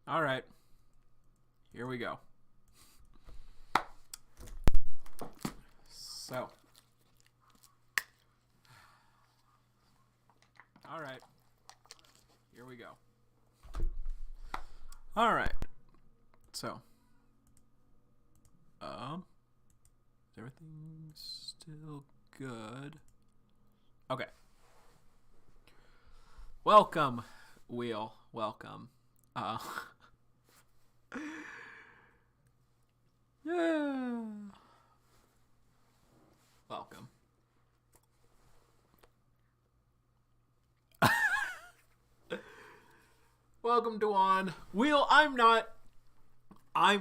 All right. Here we go. So. All right. Here we go. All right. So. Is everything still good? Okay. Welcome, Wheel. Welcome. Yeah. Welcome. Welcome to On Wheel. I'm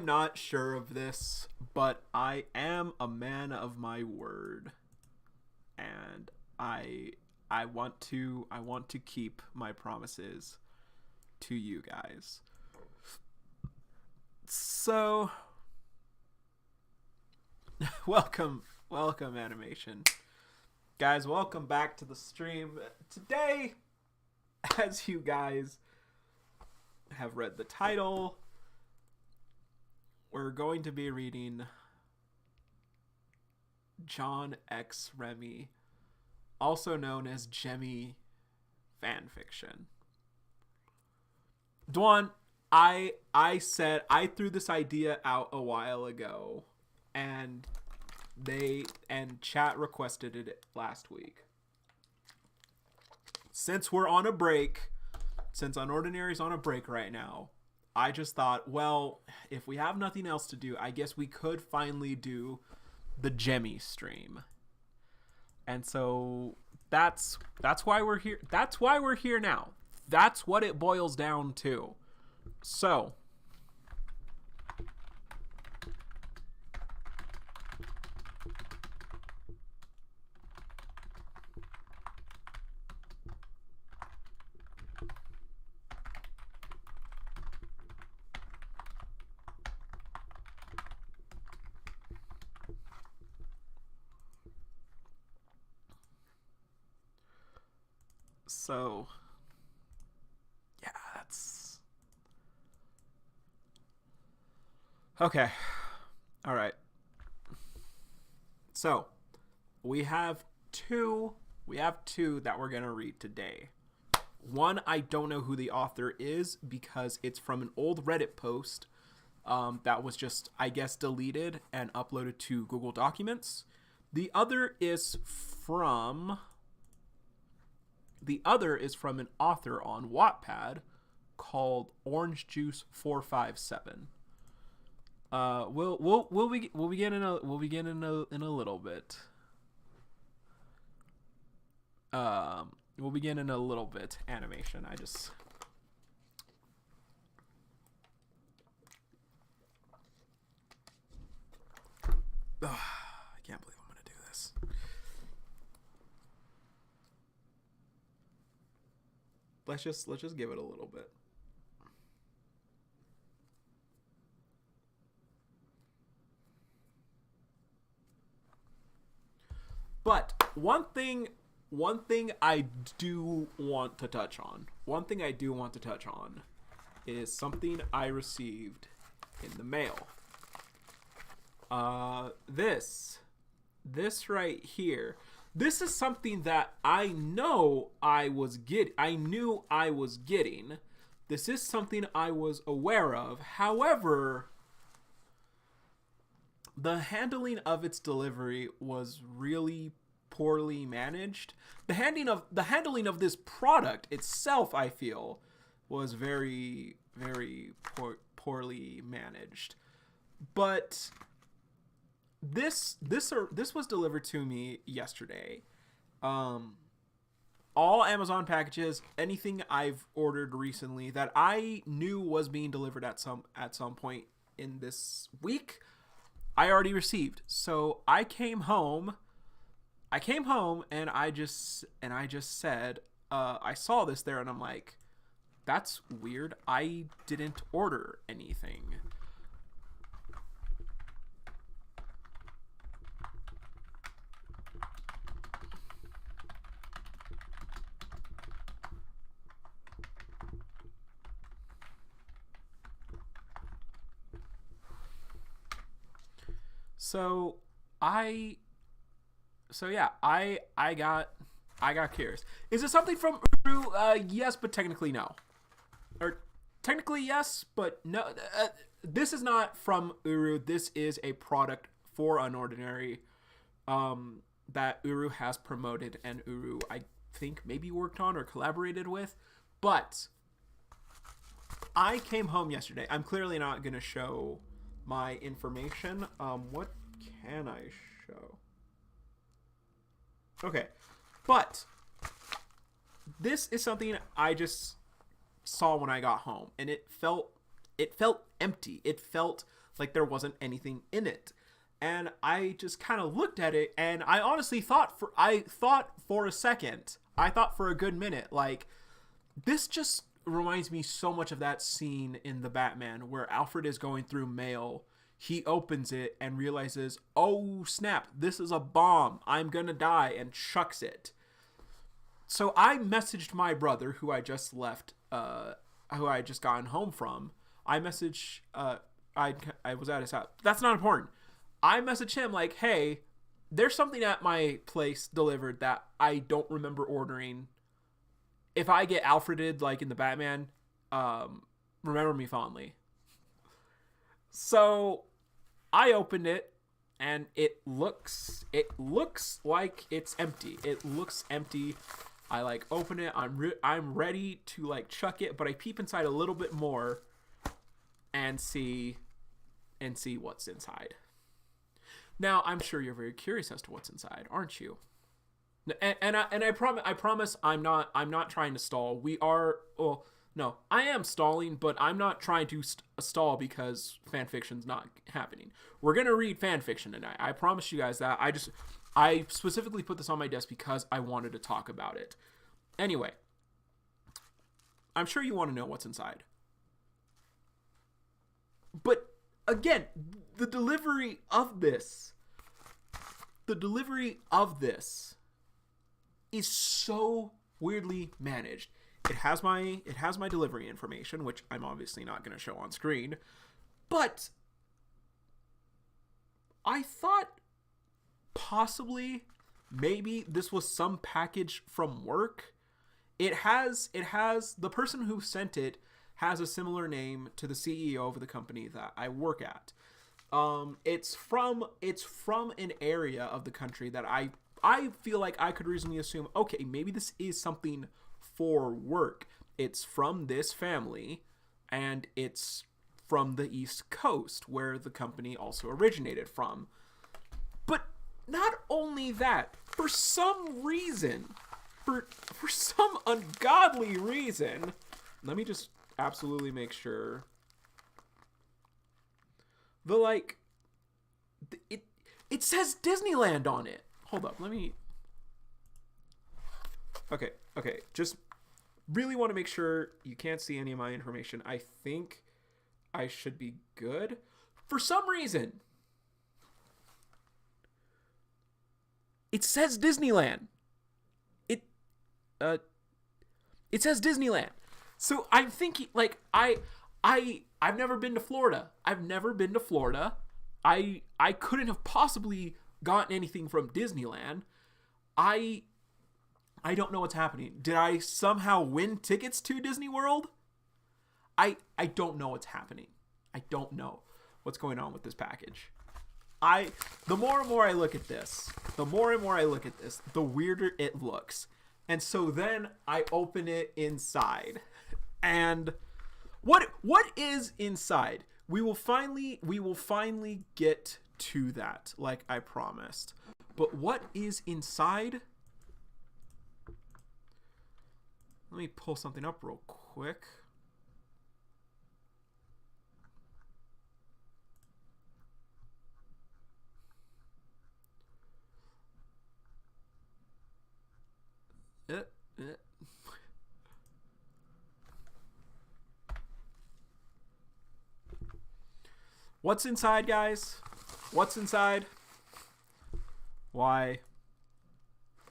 not sure of this, but I am a man of my word, and I want to keep my promises to you guys. So welcome animation. Guys, welcome back to the stream. Today, as you guys have read the title, we're going to be reading John X Remi, also known as Jemmy Fanfiction. Dwan, I said I threw this idea out a while ago, and chat requested it last week. Since we're on a break, since Unordinary's on a break right now, I just thought, well, if we have nothing else to do, I guess we could finally do the Jemmy stream. And so that's why we're here. That's why we're here now. That's what it boils down to. So yeah, that's okay. All right. So we have two that we're gonna read today. One, I don't know who the author is because it's from an old Reddit post that was just, I guess, deleted and uploaded to Google Documents. The other is from an author on Wattpad called Orange Juice 457. We'll begin in a little bit. We'll begin in a little bit. Animation. I can't believe I'm gonna do this. Let's just give it a little bit. But one thing I do want to touch on. Is something I received in the mail. This right here. This is something that I knew I was getting. This is something I was aware of. However, the handling of its delivery was really poorly managed. The handling of this product itself, I feel, was very, very poorly managed. But this was delivered to me yesterday. All Amazon packages, anything I've ordered recently that I knew was being delivered at some point in this week, I already received. So I came home and I just said, I saw this there and I'm like, that's weird. I didn't order anything. So I so yeah, I got curious. Is it something from Uru? Yes, but technically no. Or technically yes, but no. This is not from Uru. This is a product for Unordinary that Uru has promoted and Uru, I think, maybe worked on or collaborated with. But I came home yesterday. I'm clearly not going to show my information. What can I show? Okay. But this is something I just saw when I got home, and it felt empty. It felt like there wasn't anything in it. And I just kind of looked at it, and I honestly thought for a second, I thought for a good minute, like, this just reminds me so much of that scene in The Batman where Alfred is going through mail. He opens it and realizes, oh snap, this is a bomb. I'm gonna die, and chucks it. So I messaged my brother, who I just left, who I had just gotten home from. I messaged, I was at his house. That's not important. I messaged him like, hey, there's something at my place delivered that I don't remember ordering. If I get Alfreded like in the Batman, remember me fondly. So I opened it, and it looks like it's empty. It looks empty. I like open it. I'm ready to like chuck it, but I peep inside a little bit more and see what's inside. Now, I'm sure you're very curious as to what's inside, aren't you? And I promise I'm not trying to stall. We are, well, no, I am stalling, but I'm not trying to stall because fanfiction's not happening. We're going to read fanfiction tonight. I promise you guys that. I specifically put this on my desk because I wanted to talk about it. Anyway, I'm sure you want to know what's inside. But again, the delivery of this is so weirdly managed. It has my delivery information, which I'm obviously not going to show on screen, but I thought possibly maybe this was some package from work. It has the person who sent it has a similar name to the CEO of the company that I work at. It's from an area of the country that I feel like I could reasonably assume, okay, maybe this is something for work. It's from this family, and it's from the East Coast, where the company also originated from. But not only that, for some reason, for some ungodly reason, let me just absolutely make sure. It says Disneyland on it. Hold up, let me. Okay. Just really want to make sure you can't see any of my information. I think I should be good. For some reason, it says Disneyland. It says Disneyland. So I'm thinking, like, I've never been to Florida. I couldn't have possibly gotten anything from Disneyland. I don't know what's happening. Did I somehow win tickets to Disney World? I don't know what's happening. I don't know what's going on with this package. The more and more I look at this, the weirder it looks. And so then I open it inside. And what is inside? We will finally get to that, like I promised. But what is inside? Let me pull something up real quick. What's inside, guys? What's inside? Why,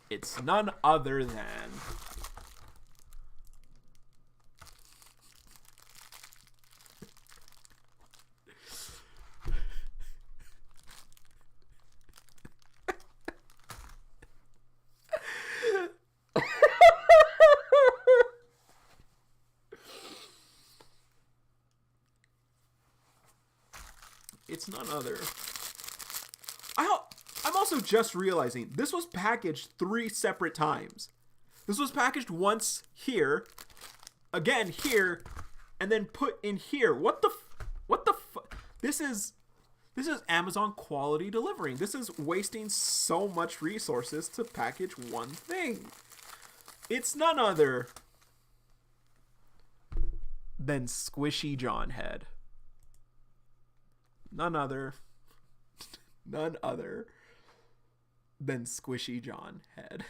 it's none other than It's none other. I'm also just realizing this was packaged 3 separate times. This was packaged once here, again here, and then put in here. What the This is Amazon quality delivering. This is wasting so much resources to package one thing. It's none other than Squishy John Head. None other than Squishy John Head.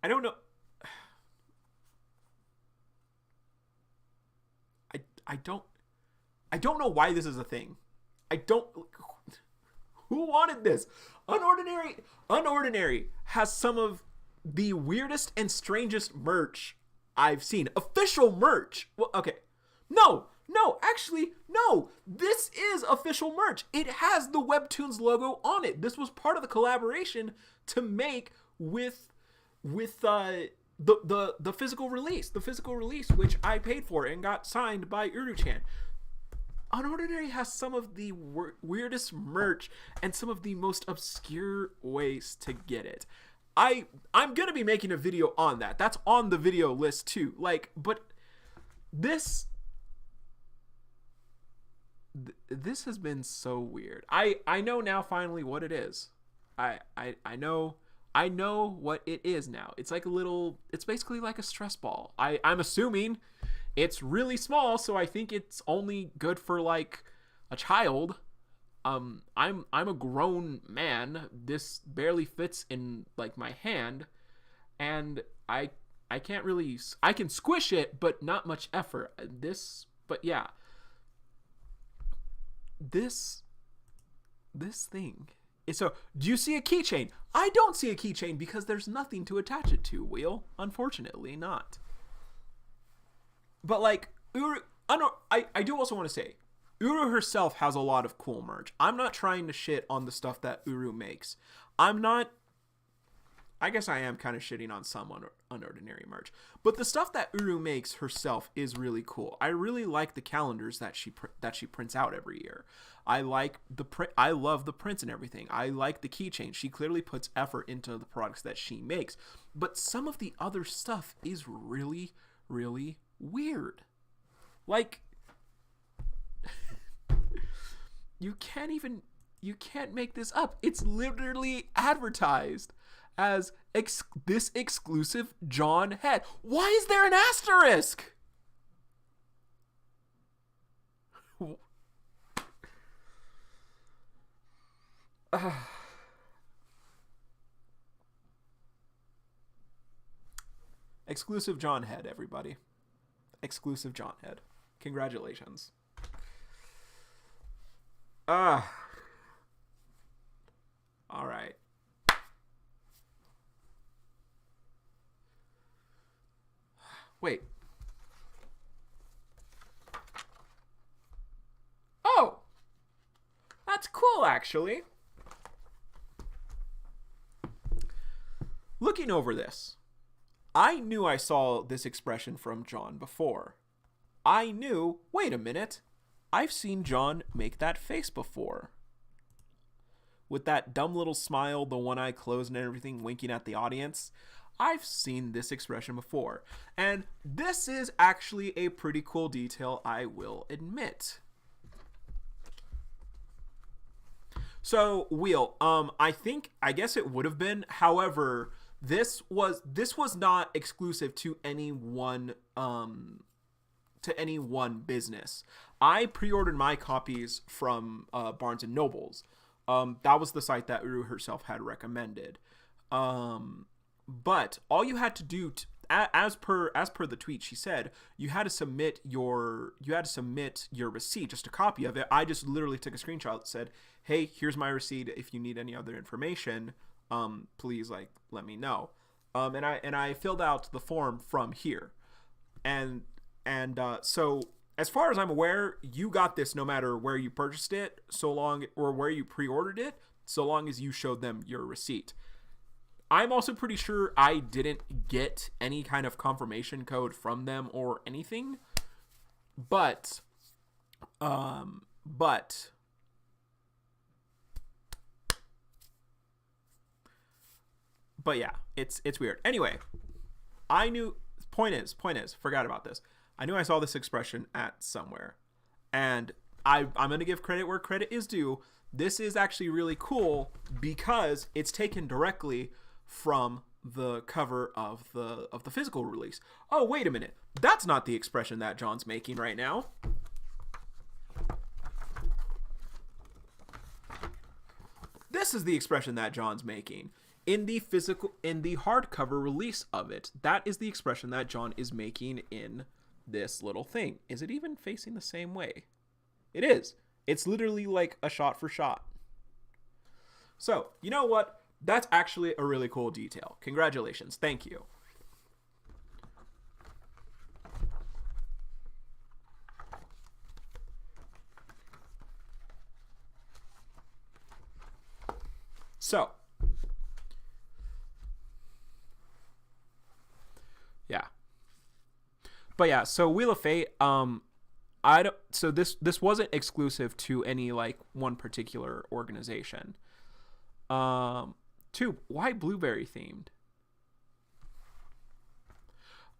I don't know. I don't know why this is a thing. Who wanted this? Unordinary has some of the weirdest and strangest merch I've seen. Official merch. Well, okay. No. Actually, no. This is official merch. It has the Webtoons logo on it. This was part of the collaboration to make with the physical release. The physical release, which I paid for and got signed by Uru-chan. Unordinary has some of the weirdest merch and some of the most obscure ways to get it. I'm gonna be making a video on that. That's on the video list too. But this has been so weird. I know now finally what it is. I know what it is now. It's it's basically like a stress ball. I'm assuming it's really small, so I think it's only good for like a child. I'm a grown man. This barely fits in like my hand, and I can't really. I can squish it, but not much effort. But yeah. This thing. So, do you see a keychain? I don't see a keychain because there's nothing to attach it to, Wheel. Unfortunately, not. But like, I do also want to say, Uru herself has a lot of cool merch. I'm not trying to shit on the stuff that Uru makes. I guess I am kind of shitting on some unordinary merch. But the stuff that Uru makes herself is really cool. I really like the calendars that she prints out every year. I like the print. I love the prints and everything. I like the keychain. She clearly puts effort into the products that she makes. But some of the other stuff is really, really weird. Like, you can't make this up. It's literally advertised as this exclusive John Head. Why is there an asterisk? Exclusive John Head, everybody. Exclusive John Head. Congratulations. All right. Wait. Oh! That's cool, actually. Looking over this, I knew I saw this expression from John before. I knew, wait a minute, I've seen John make that face before. With that dumb little smile, the one eye closed and everything, winking at the audience. I've seen this expression before. And this is actually a pretty cool detail, I will admit. So, Wheel, I guess it would have been. However, this was not exclusive to any one business. I pre-ordered my copies from Barnes and Nobles. That was the site that Uru herself had recommended. But all you had to do, as per the tweet, she said you had to submit your receipt, just a copy of it. I just literally took a screenshot that said, "Hey, here's my receipt. If you need any other information, please let me know." And I filled out the form from here, and so as far as I'm aware, you got this no matter where you purchased it, or where you pre-ordered it, so long as you showed them your receipt. I'm also pretty sure I didn't get any kind of confirmation code from them or anything. But but yeah, it's weird. Anyway, I knew point is, forgot about this. I knew I saw this expression at somewhere. And I'm going to give credit where credit is due. This is actually really cool because it's taken directly from the cover of the physical release. Oh, wait a minute. That's not the expression that John's making right now. This is the expression that John's making. In the hardcover release of it, that is the expression that John is making in this little thing. Is it even facing the same way? It is. It's literally like a shot for shot. So, you know what? That's actually a really cool detail. Congratulations. Thank you. So, yeah. But yeah, so Wheel of Fate, so this wasn't exclusive to any like one particular organization. Two, why blueberry themed?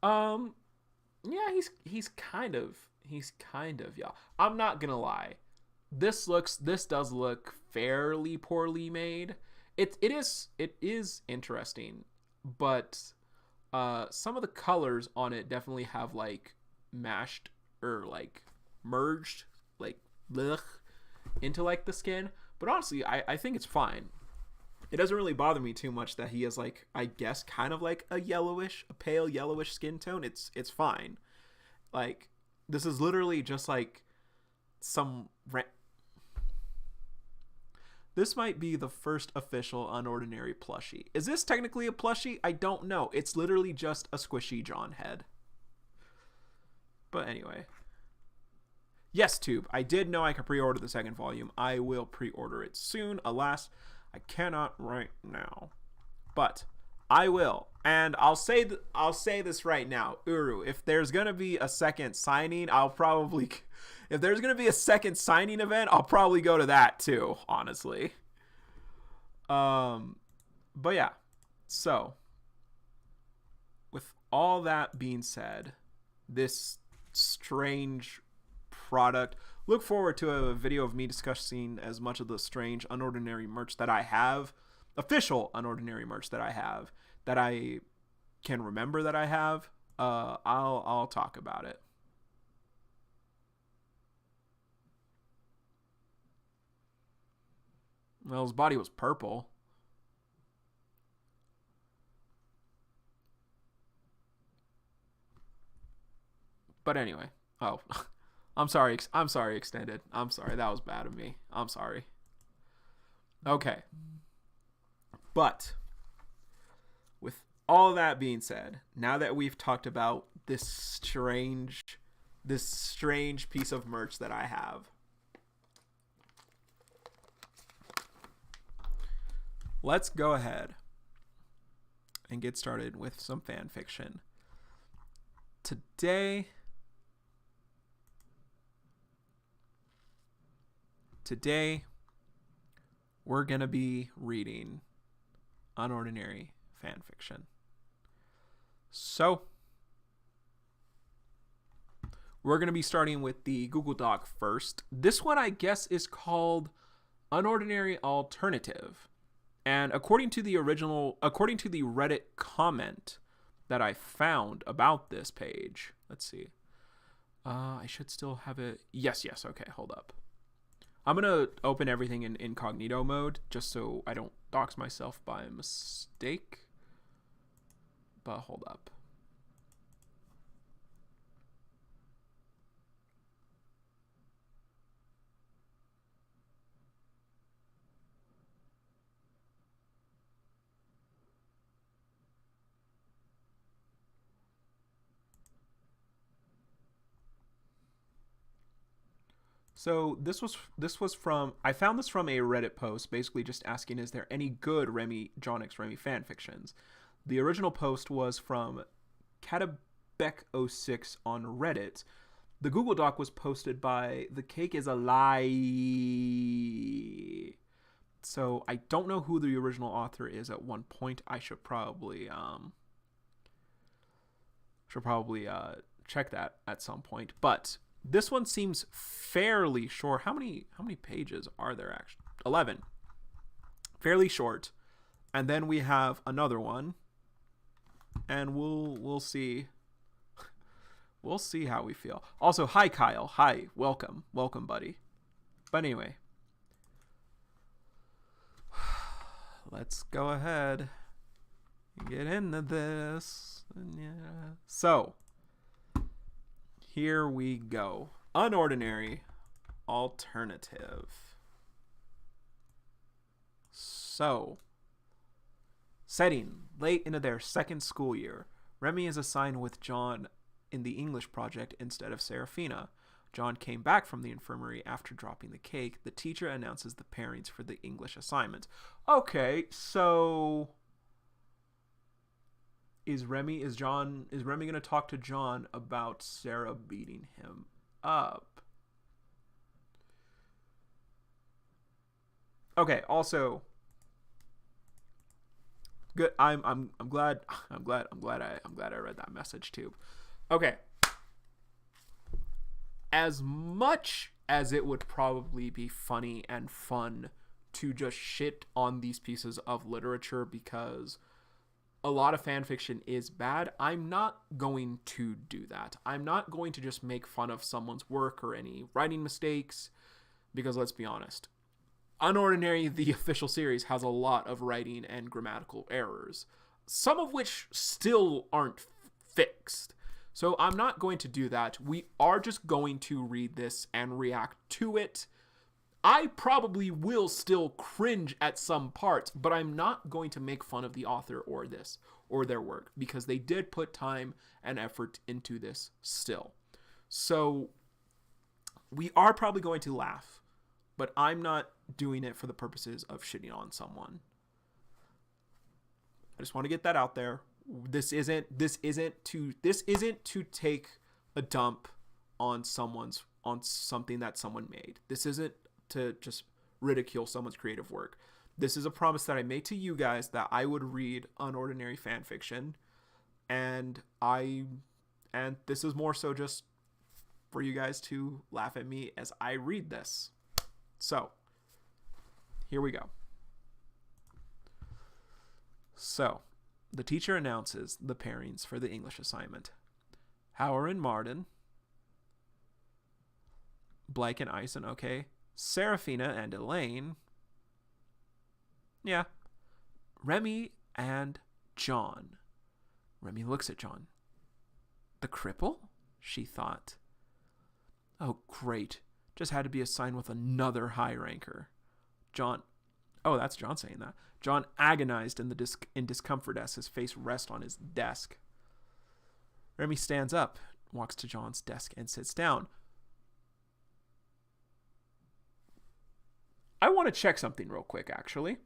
Yeah, he's kind of yeah. I'm not gonna lie. This does look fairly poorly made. It is interesting, but some of the colors on it definitely have like mashed or like merged like blech, into like the skin. But honestly, I think it's fine. It doesn't really bother me too much that he has like, I guess, kind of like a pale yellowish skin tone. It's fine. Like, this is literally just like this might be the first official Unordinary plushie. Is this technically a plushie? I don't know. It's literally just a squishy John head. But anyway. Yes, Tube. I did know I could pre-order the second volume. I will pre-order it soon. Alas, I cannot right now. But I will. And I'll say this right now. Uru, if there's going to be a second signing, if there's going to be a second signing event, I'll probably go to that too, honestly. But yeah. So, with all that being said, this strange product, look forward to a video of me discussing as much of the strange Unordinary merch that I have, official Unordinary merch that I have, that I can remember that I have. I'll talk about it. Well, his body was purple. But anyway. Oh, I'm sorry, Extended. I'm sorry. That was bad of me. I'm sorry. Okay. But with all that being said, now that we've talked about this strange piece of merch that I have, let's go ahead and get started with some fan fiction. Today, we're going to be reading Unordinary fan fiction. So, we're going to be starting with the Google Doc first. This one, I guess, is called Unordinary Alternative. And according to the Reddit comment that I found about this page, let's see. I should still have it. Yes. Okay, hold up. I'm going to open everything in incognito mode just so I don't dox myself by mistake. But hold up. So this was from, I found this from a Reddit post, basically just asking, is there any good John X Remi fan fictions? The original post was from Catabec06 on Reddit. The Google Doc was posted by The Cake Is a Lie. So I don't know who the original author is at one point. I should probably check that at some point. But this one seems fairly short. How many pages are there actually? 11. Fairly short. And then we have another one. And we'll see. We'll see how we feel. Also, hi Kyle. Hi. Welcome, buddy. But anyway, let's go ahead and get into this. Yeah. So, here we go. Unordinary alternative. So, setting late into their second school year. Remi is assigned with John in the English project instead of Serafina. John came back from the infirmary after dropping the cake. The teacher announces the pairings for the English assignment. Okay, so is Remi going to talk to John about Sarah beating him up? Okay, also good. I'm glad I read that message too. Okay. As much as it would probably be funny and fun to just shit on these pieces of literature because a lot of fan fiction is bad, I'm not going to do that. I'm not going to just make fun of someone's work or any writing mistakes because let's be honest. Unordinary, the official series, has a lot of writing and grammatical errors, some of which still aren't fixed. So I'm not going to do that. We are just going to read this and react to it. I probably will still cringe at some parts, but I'm not going to make fun of the author or their work because they did put time and effort into this still. So we are probably going to laugh, but I'm not doing it for the purposes of shitting on someone. I just want to get that out there. This isn't to take a dump on something that someone made. This isn't to just ridicule someone's creative work. This is a promise that I made to you guys that I would read unordinary fan fiction, and this is more so just for you guys to laugh at me as I read this. So, here we go. So, the teacher announces the pairings for the English assignment. Hauer and Martin. Blake and Ison, okay. Serafina and Elaine. Yeah. Remi and John. Remi looks at John. The cripple? She thought. Oh, great. Just had to be assigned with another high ranker. John. Oh, that's John saying that. John agonized in discomfort as his face rests on his desk. Remi stands up, walks to John's desk, and sits down. I want to check something real quick, actually.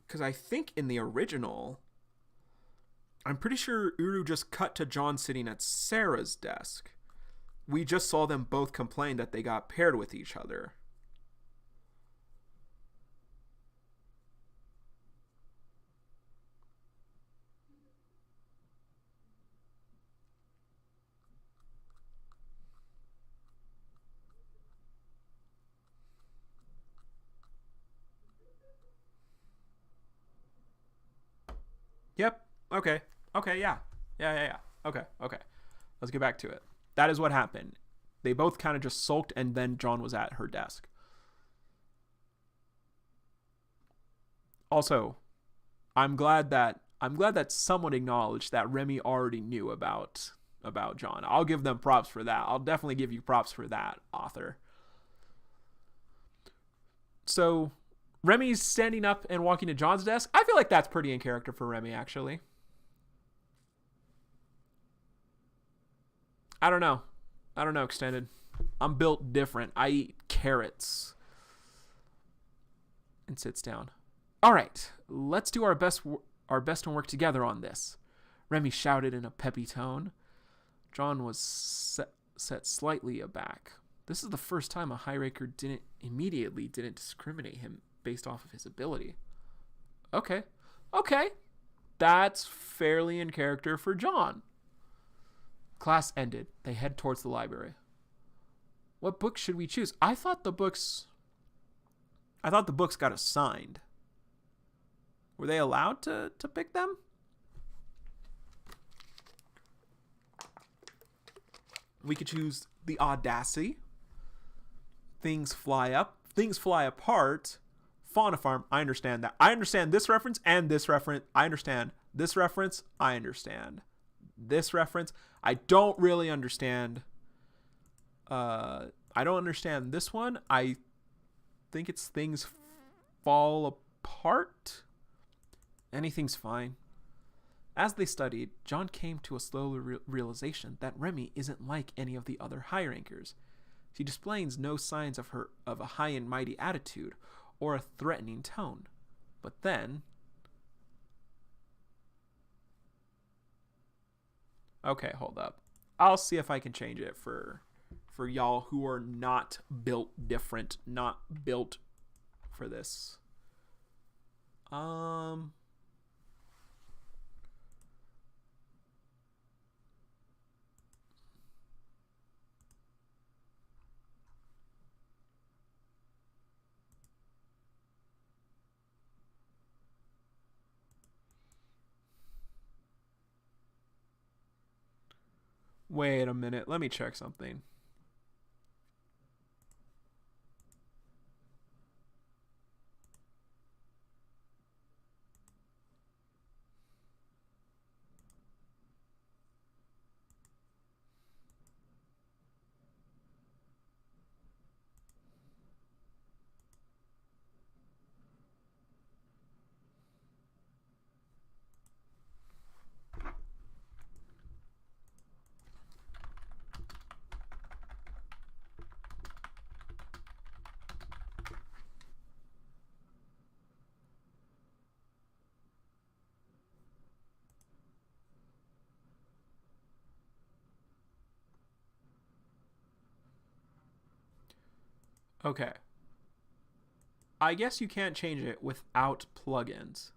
Because I think in the original, I'm pretty sure Uru just cut to John sitting at Sarah's desk. We just saw them both complain that they got paired with each other. Yep. Okay. Okay, yeah. Yeah. Okay. Let's get back to it. That is what happened. They both kind of just sulked, and then John was at her desk. Also, I'm glad that someone acknowledged that Remi already knew about John. I'll give them props for that. I'll definitely give you props for that, author. So, Remi's standing up and walking to John's desk. I feel like that's pretty in character for Remi, actually. I don't know. Extended. I'm built different. I eat carrots. And sits down. All right, let's do our best and work together on this. Remi shouted in a peppy tone. John was set slightly aback. This is the first time a high ranker didn't discriminate him based off of his ability. Okay. That's fairly in character for John. Class ended. They head towards the library. What books should we choose? I thought the books got assigned. Were they allowed to pick them? We could choose the Audacity. Things Fly Up. Things Fly Apart. Fauna Farm. I understand that. I understand this reference and this reference. I understand this reference. I understand this reference. I don't really understand. I don't understand this one. I think it's Things Fall Apart. Anything's fine. As they studied, John came to a slow realization that Remi isn't like any of the other high rankers. She displays no signs of a high and mighty attitude or a threatening tone. But then... Okay, hold up. I'll see if I can change it for y'all who are not built different, not built for this. Wait a minute. Let me check something. Okay. I guess you can't change it without plugins.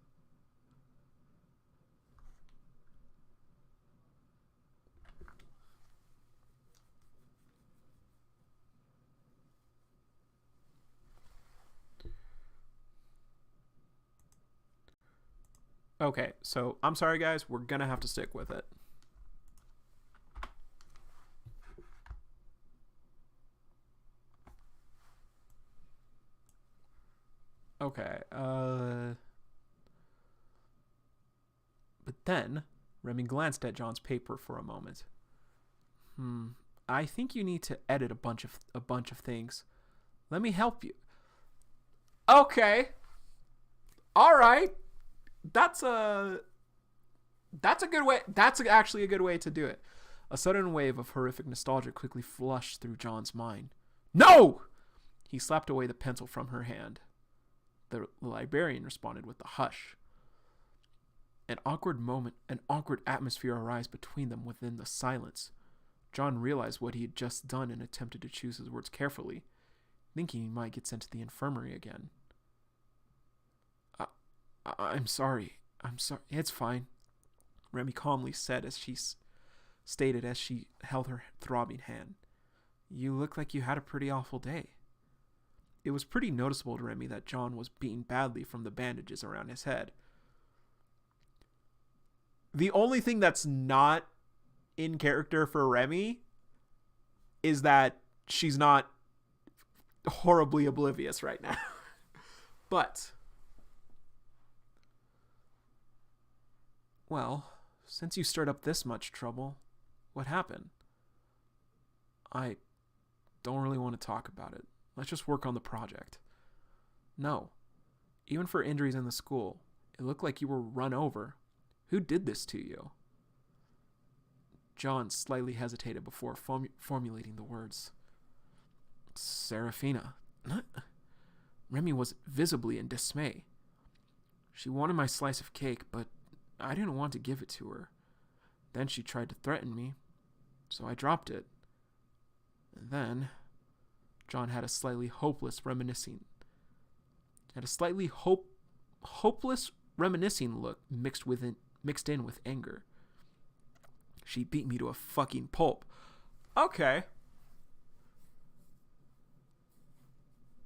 Okay, so I'm sorry guys, we're gonna have to stick with it. Okay, but then Remi glanced at John's paper for a moment. I think you need to edit a bunch of things. Let me help you. Okay. All right. That's a good way. That's actually a good way to do it. A sudden wave of horrific nostalgia quickly flushed through John's mind. No! He slapped away the pencil from her hand. The librarian responded with a hush. An awkward atmosphere arose between them within the silence. John realized what he had just done and attempted to choose his words carefully, thinking he might get sent to the infirmary again. I'm sorry. It's fine, Remi calmly said as she held her throbbing hand. You look like you had a pretty awful day. It was pretty noticeable to Remi that John was beaten badly from the bandages around his head. The only thing that's not in character for Remi is that she's not horribly oblivious right now. But, well, since you stirred up this much trouble, what happened? I don't really want to talk about it. Let's just work on the project. No. Even for injuries in the school, it looked like you were run over. Who did this to you? John slightly hesitated before formulating the words. Serafina. Remi was visibly in dismay. She wanted my slice of cake, but I didn't want to give it to her. Then she tried to threaten me, so I dropped it. And then John had a slightly hopeless reminiscing look mixed in with anger. She beat me to a fucking pulp. Okay.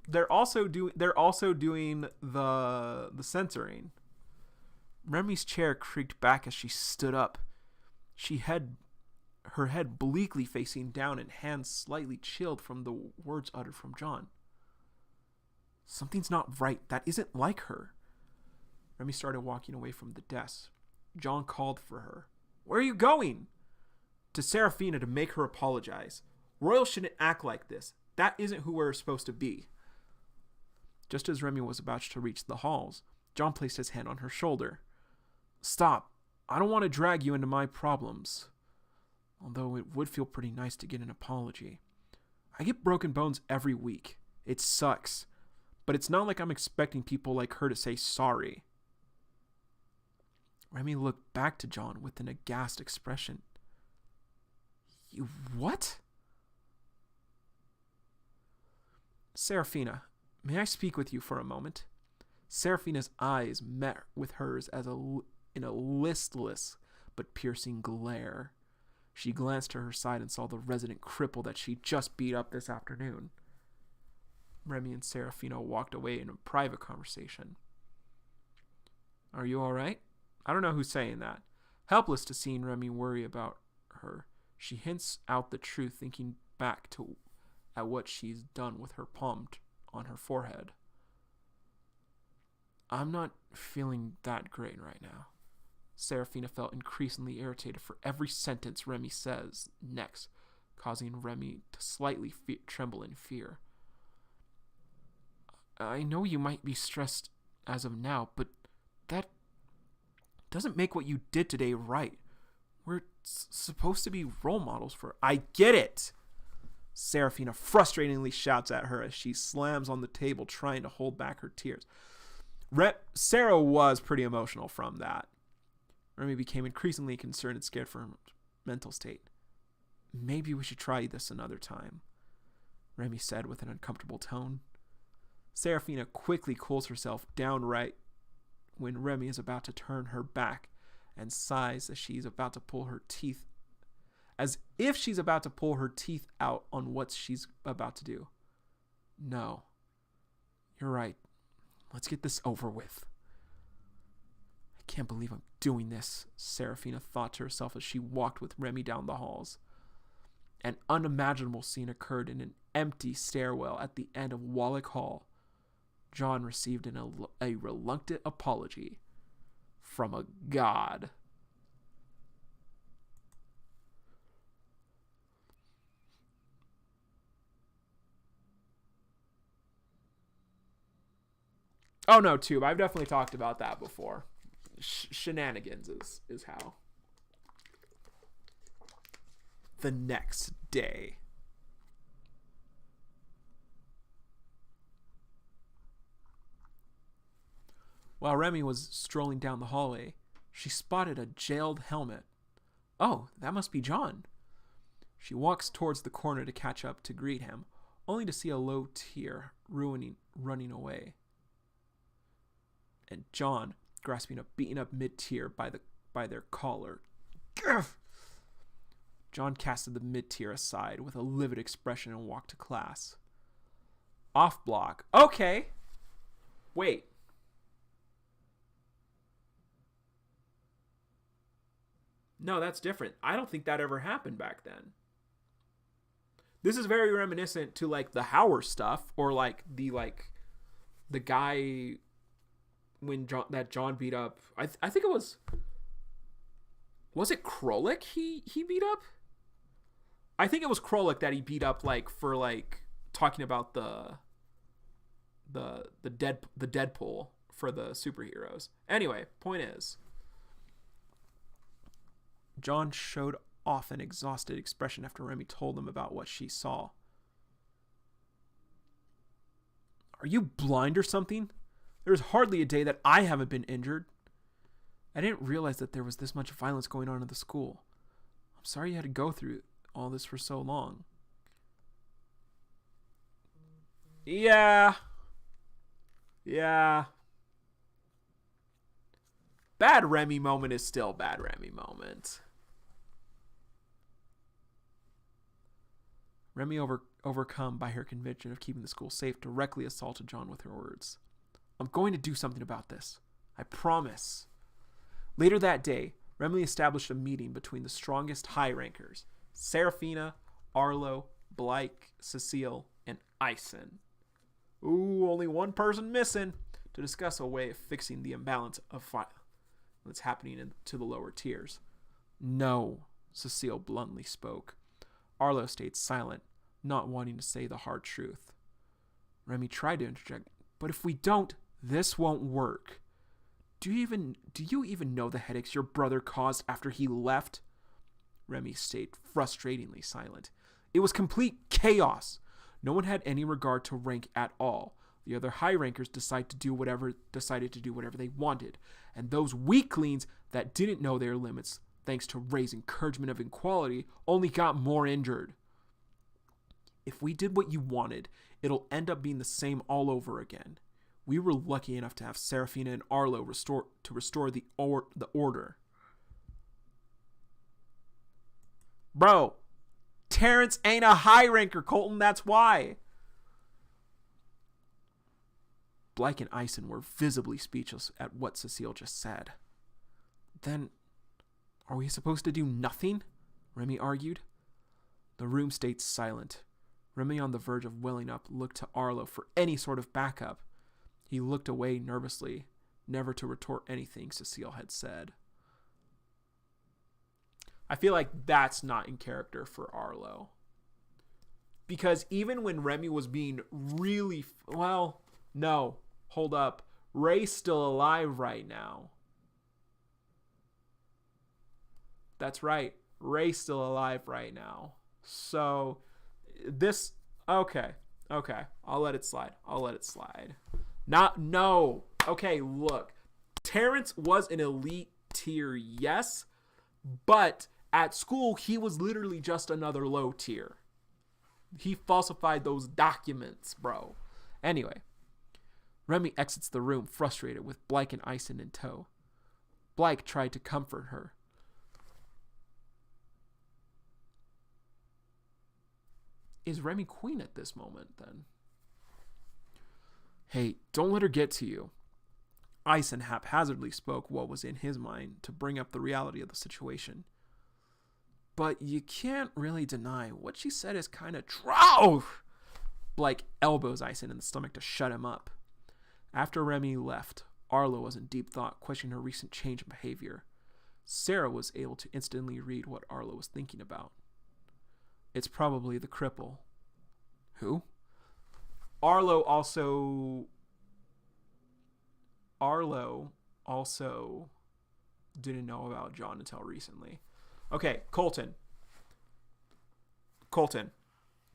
They're also doing the censoring. Remi's chair creaked back as she stood up. Her head bleakly facing down and hands slightly chilled from the words uttered from John. Something's not right. That isn't like her. Remi started walking away from the desk. John called for her. Where are you going? To Serafina to make her apologize. Royals shouldn't act like this. That isn't who we're supposed to be. Just as Remi was about to reach the halls, John placed his hand on her shoulder. Stop. I don't want to drag you into my problems. Although it would feel pretty nice to get an apology. I get broken bones every week. It sucks. But it's not like I'm expecting people like her to say sorry. Remi looked back to John with an aghast expression. You what? Serafina, may I speak with you for a moment? Serafina's eyes met with hers in a listless but piercing glare. She glanced to her side and saw the resident cripple that she just beat up this afternoon. Remi and Serafina walked away in a private conversation. Are you all right? I don't know who's saying that. Helpless to seeing Remi worry about her, she hints out the truth, thinking back at what she's done with her palm on her forehead. I'm not feeling that great right now. Serafina felt increasingly irritated for every sentence Remi says next, causing Remi to slightly tremble in fear. I know you might be stressed as of now, but that doesn't make what you did today right. We're supposed to be role models for... I get it! Serafina frustratingly shouts at her as she slams on the table trying to hold back her tears. Sarah was pretty emotional from that. Remi became increasingly concerned and scared for her mental state. Maybe we should try this another time, Remi said with an uncomfortable tone. Serafina quickly cools herself down right when Remi is about to turn her back and sighs as if she's about to pull her teeth out on what she's about to do. No. You're right. Let's get this over with. I can't believe I'm doing this, Serafina thought to herself as she walked with Remi down the halls. An unimaginable scene occurred in an empty stairwell at the end of Wallach Hall. John received a reluctant apology from a god. Oh no, Tube. I've definitely talked about that before. Shenanigans is how. The next day. While Remi was strolling down the hallway, she spotted a jailed helmet. Oh, that must be John. She walks towards the corner to catch up to greet him, only to see a low tear running away. And John grasping a beaten up mid-tier by their collar. Gah! John casted the mid-tier aside with a livid expression and walked to class. Off block. Okay. Wait. No, that's different. I don't think that ever happened back then. This is very reminiscent to like the Hauer stuff, or like the guy when John beat up. I think it was it Krolik he beat up? I think it was Krolik that he beat up like for like talking about the Deadpool for the superheroes. Anyway, point is, John showed off an exhausted expression after Remi told them about what she saw. Are you blind or something? There's hardly a day that I haven't been injured. I didn't realize that there was this much violence going on in the school. I'm sorry you had to go through all this for so long. Yeah. Bad Remi moment is still bad Remi moment. Remi, overcome by her conviction of keeping the school safe, directly assaulted John with her words. I'm going to do something about this. I promise. Later that day, Remi established a meeting between the strongest high rankers, Serafina, Arlo, Blake, Cecile, and Ison. Ooh, only one person missing, to discuss a way of fixing the imbalance of violence that's happening to the lower tiers. No, Cecile bluntly spoke. Arlo stayed silent, not wanting to say the hard truth. Remi tried to interject, but if we don't, this won't work. Do you even know the headaches your brother caused after he left? Remi stayed frustratingly silent. It was complete chaos. No one had any regard to rank at all. The other high rankers decided to do whatever they wanted, and those weaklings that didn't know their limits, thanks to Ray's encouragement of equality, only got more injured. If we did what you wanted, it'll end up being the same all over again. We were lucky enough to have Serafina and Arlo restore the order. Bro, Terrence ain't a high ranker, Colton, that's why. Blake and Ison were visibly speechless at what Cecile just said. Then, are we supposed to do nothing? Remi argued. The room stayed silent. Remi, on the verge of welling up, looked to Arlo for any sort of backup. He looked away nervously, never to retort anything Cecile had said. I feel like that's not in character for Arlo. Because even when Remi was being really... no, hold up. Ray's still alive right now. That's right. Ray's still alive right now. So, this... Okay. I'll let it slide. No. Okay, look. Terrence was an elite tier, yes. But at school, he was literally just another low tier. He falsified those documents, bro. Anyway. Remi exits the room, frustrated, with Blake and Ison in tow. Blake tried to comfort her. Is Remi queen at this moment, then? Hey, don't let her get to you. Ison haphazardly spoke what was in his mind to bring up the reality of the situation. But you can't really deny what she said is kind of true. Blake elbows Ison in the stomach to shut him up. After Remi left, Arlo was in deep thought, questioning her recent change in behavior. Sarah was able to instantly read what Arlo was thinking about. It's probably the cripple. Who? Arlo also didn't know about John until recently. Okay, Colton.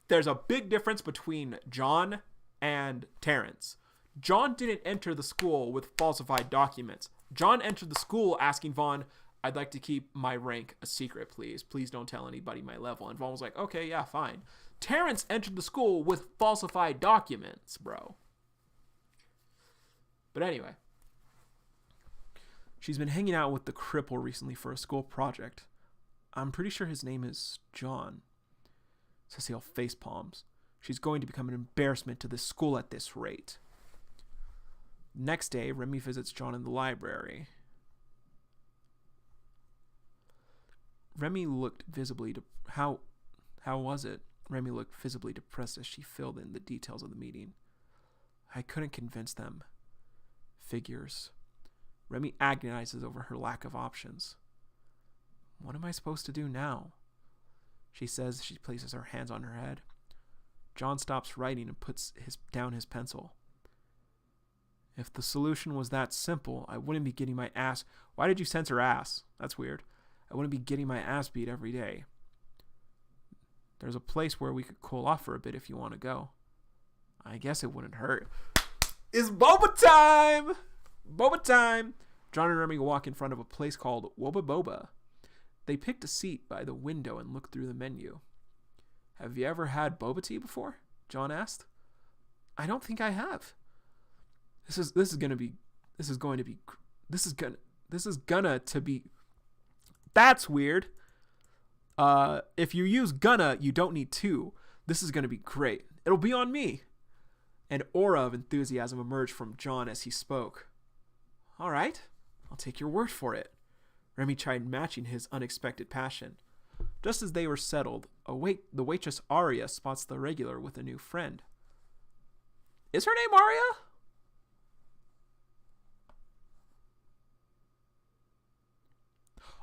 There's a big difference between John and Terrence. John didn't enter the school with falsified documents. John entered the school asking Vaughn, I'd like to keep my rank a secret, please. Please don't tell anybody my level. And Vaughn was like, okay, yeah, fine. Terrence entered the school with falsified documents, bro. But anyway. She's been hanging out with the cripple recently for a school project. I'm pretty sure his name is John. Cecile facepalms. She's going to become an embarrassment to this school at this rate. Next day, Remi visits John in the library. Remi looked visibly how was it? Remi looked visibly depressed as she filled in the details of the meeting. I couldn't convince them. Figures. Remi agonizes over her lack of options. What am I supposed to do now? She says. She places her hands on her head. John stops writing and puts down his pencil. If the solution was that simple, I wouldn't be getting my ass... Why did you censor ass? That's weird. I wouldn't be getting my ass beat every day. There's a place where we could cool off for a bit if you want to go. I guess it wouldn't hurt. It's boba time! Boba time! John and Remi walk in front of a place called Woba Boba. They picked a seat by the window and looked through the menu. Have you ever had boba tea before? John asked. I don't think I have. This is gonna be. That's weird. If you use gonna, you don't need to. This is gonna be great. It'll be on me. An aura of enthusiasm emerged from John as he spoke. All right, I'll take your word for it. Remi tried matching his unexpected passion. Just as they were settled, the waitress Aria spots the regular with a new friend. Is her name Aria?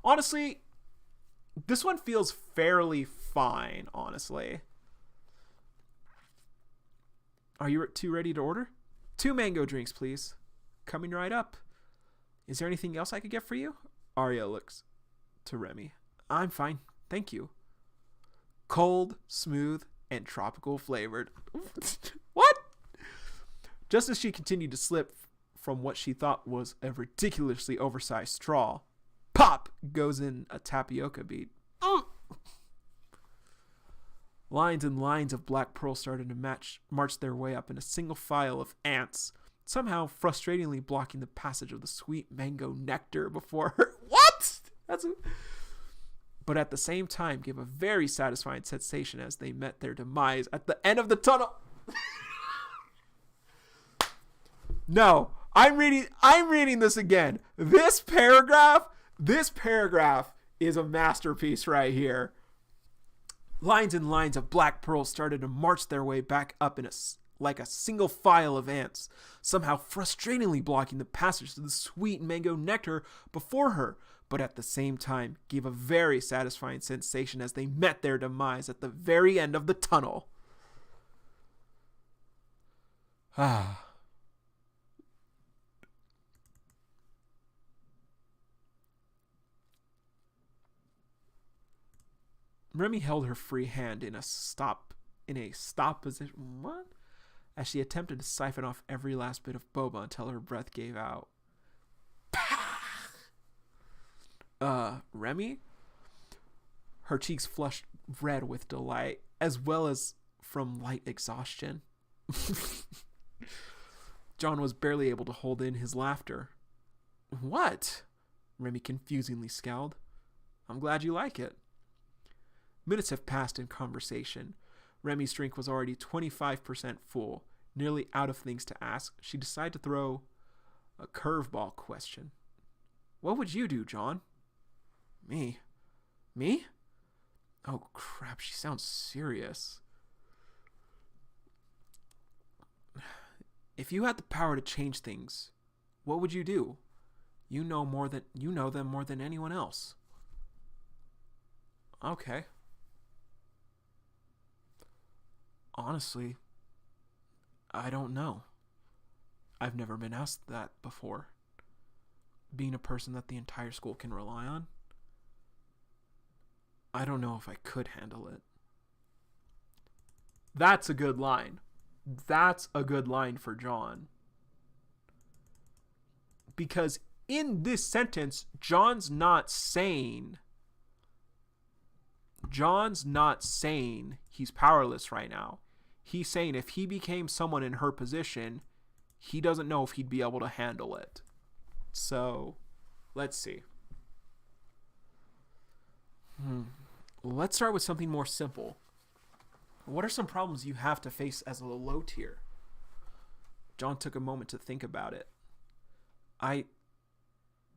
Honestly, this one feels fairly fine, honestly. Are you two ready to order? 2 mango drinks, please. Coming right up. Is there anything else I could get for you? Aria looks to Remi. I'm fine, thank you. Cold, smooth, and tropical flavored. What? Just as she continued to slip from what she thought was a ridiculously oversized straw, pop goes in a tapioca bead. Lines and lines of black pearl started to march their way up in a single file of ants, somehow frustratingly blocking the passage of the sweet mango nectar before her. What? But at the same time gave a very satisfying sensation as they met their demise at the end of the tunnel. No, I'm reading this again. This paragraph is a masterpiece right here. Lines and lines of black pearls started to march their way back up in like a single file of ants, somehow frustratingly blocking the passage to the sweet mango nectar before her, but at the same time gave a very satisfying sensation as they met their demise at the very end of the tunnel. Remi held her free hand in a stop position. What? As she attempted to siphon off every last bit of boba until her breath gave out. Remi? Her cheeks flushed red with delight, as well as from light exhaustion. John was barely able to hold in his laughter. What? Remi confusingly scowled. I'm glad you like it. Minutes have passed in conversation. Remi's drink was already 25% full. Nearly out of things to ask, she decided to throw a curveball question. What would you do, John? Me? Oh, crap, she sounds serious. If you had the power to change things, what would you do? You know them more than anyone else. Okay. Honestly, I don't know. I've never been asked that before. Being a person that the entire school can rely on, I don't know if I could handle it. That's a good line. That's a good line for John. Because in this sentence, John's not saying he's powerless right now. He's saying if he became someone in her position, he doesn't know if he'd be able to handle it. So, let's see. Let's start with something more simple. What are some problems you have to face as a low tier? John took a moment to think about it.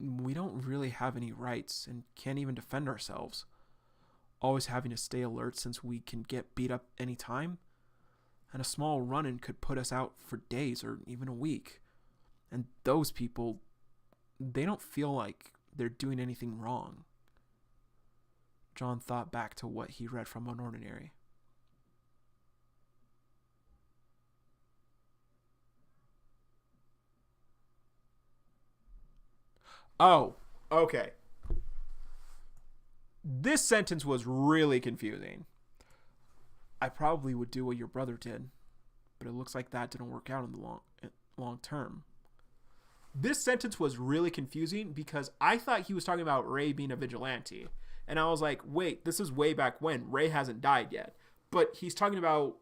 We don't really have any rights and can't even defend ourselves. Always having to stay alert since we can get beat up anytime. And a small run-in could put us out for days or even a week. And those people, they don't feel like they're doing anything wrong. John thought back to what he read from Unordinary. Oh, okay. This sentence was really confusing. I probably would do what your brother did, but it looks like that didn't work out in the long term. This sentence was really confusing because I thought he was talking about Ray being a vigilante. And I was like, wait, this is way back when. Ray hasn't died yet. But he's talking about...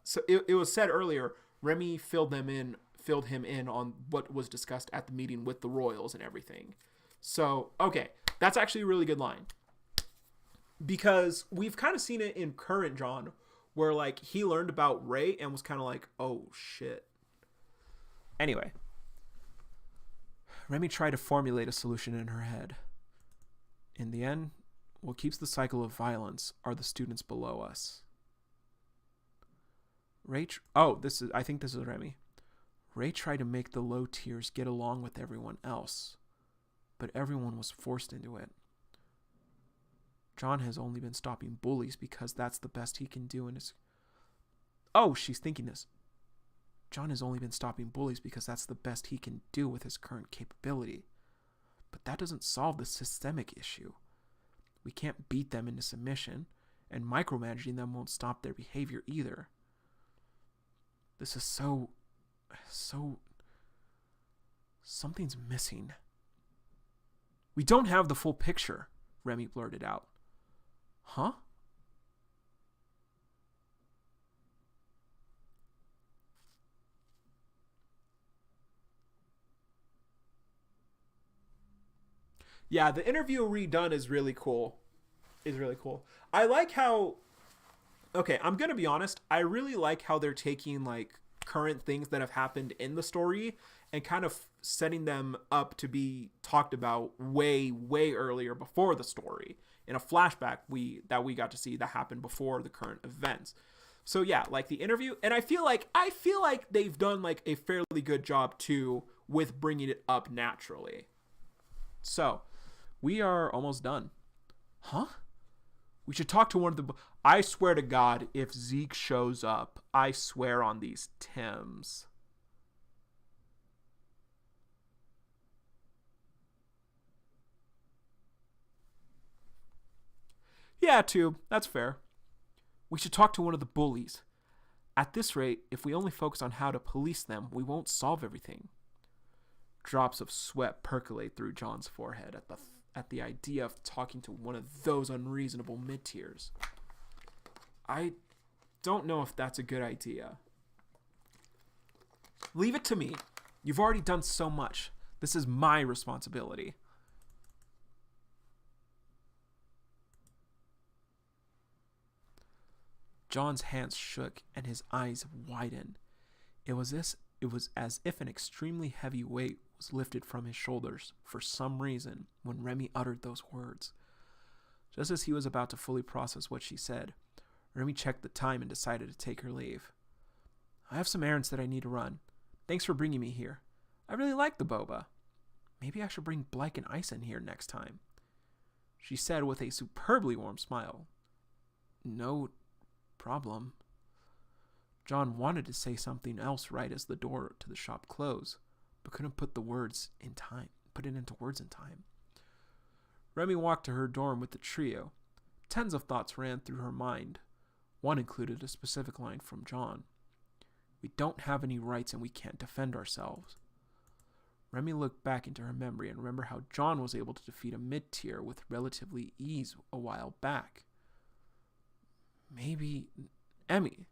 So it was said earlier, Remi filled him in on what was discussed at the meeting with the royals and everything. So, okay, that's actually a really good line. Because we've kind of seen it in current John, where like he learned about Ray and was kind of like, oh shit. Anyway, Remi tried to formulate a solution in her head. In the end, what keeps the cycle of violence are the students below us. I think this is Remi. Ray tried to make the low tiers get along with everyone else, but everyone was forced into it. John has only been stopping bullies because that's the best he can do in his... Oh, she's thinking this. John has only been stopping bullies because that's the best he can do with his current capability. But that doesn't solve the systemic issue. We can't beat them into submission, and micromanaging them won't stop their behavior either. This is so... Something's missing. We don't have the full picture, Remi blurted out. Huh? Yeah, the interview redone is really cool. I like how... Okay, I'm going to be honest. I really like how they're taking, like, current things that have happened in the story and kind of setting them up to be talked about way, way earlier before the story. In a flashback that we got to see that happened before the current events. So yeah, like the interview, and I feel like they've done like a fairly good job too with bringing it up naturally. So, we are almost done. Huh? We should talk to one of the... I swear to God, if Zeke shows up, I swear on these Tims. Yeah, too. That's fair. We should talk to one of the bullies. At this rate, if we only focus on how to police them, we won't solve everything. Drops of sweat percolate through John's forehead at the idea of talking to one of those unreasonable mid-tiers. I don't know if that's a good idea. Leave it to me. You've already done so much. This is my responsibility. John's hands shook and his eyes widened. It was as if an extremely heavy weight was lifted from his shoulders for some reason when Remi uttered those words. Just as he was about to fully process what she said, Remi checked the time and decided to take her leave. I have some errands that I need to run. Thanks for bringing me here. I really like the boba. Maybe I should bring Blake and Ice in here next time, she said with a superbly warm smile. No problem. John wanted to say something else right as the door to the shop closed, but couldn't put it into words in time. Remi walked to her dorm with the trio. Tens of thoughts ran through her mind. One included a specific line from John. We don't have any rights and we can't defend ourselves. Remi looked back into her memory and remembered how John was able to defeat a mid-tier with relatively ease a while back. Maybe Emmy.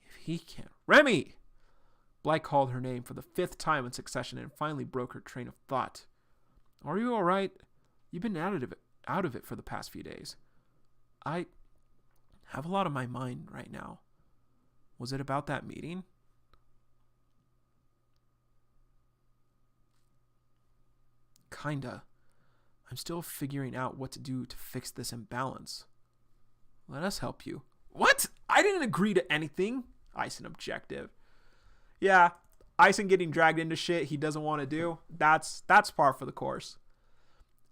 If he can't... Remi! Blythe called her name for the 5th time in succession and finally broke her train of thought. Are you all right? You've been out of it for the past few days. I have a lot on my mind right now. Was it about that meeting? Kinda. I'm still figuring out what to do to fix this imbalance. Let us help you. What? I didn't agree to anything. Ison objective. Yeah, Ison getting dragged into shit he doesn't want to do. That's par for the course.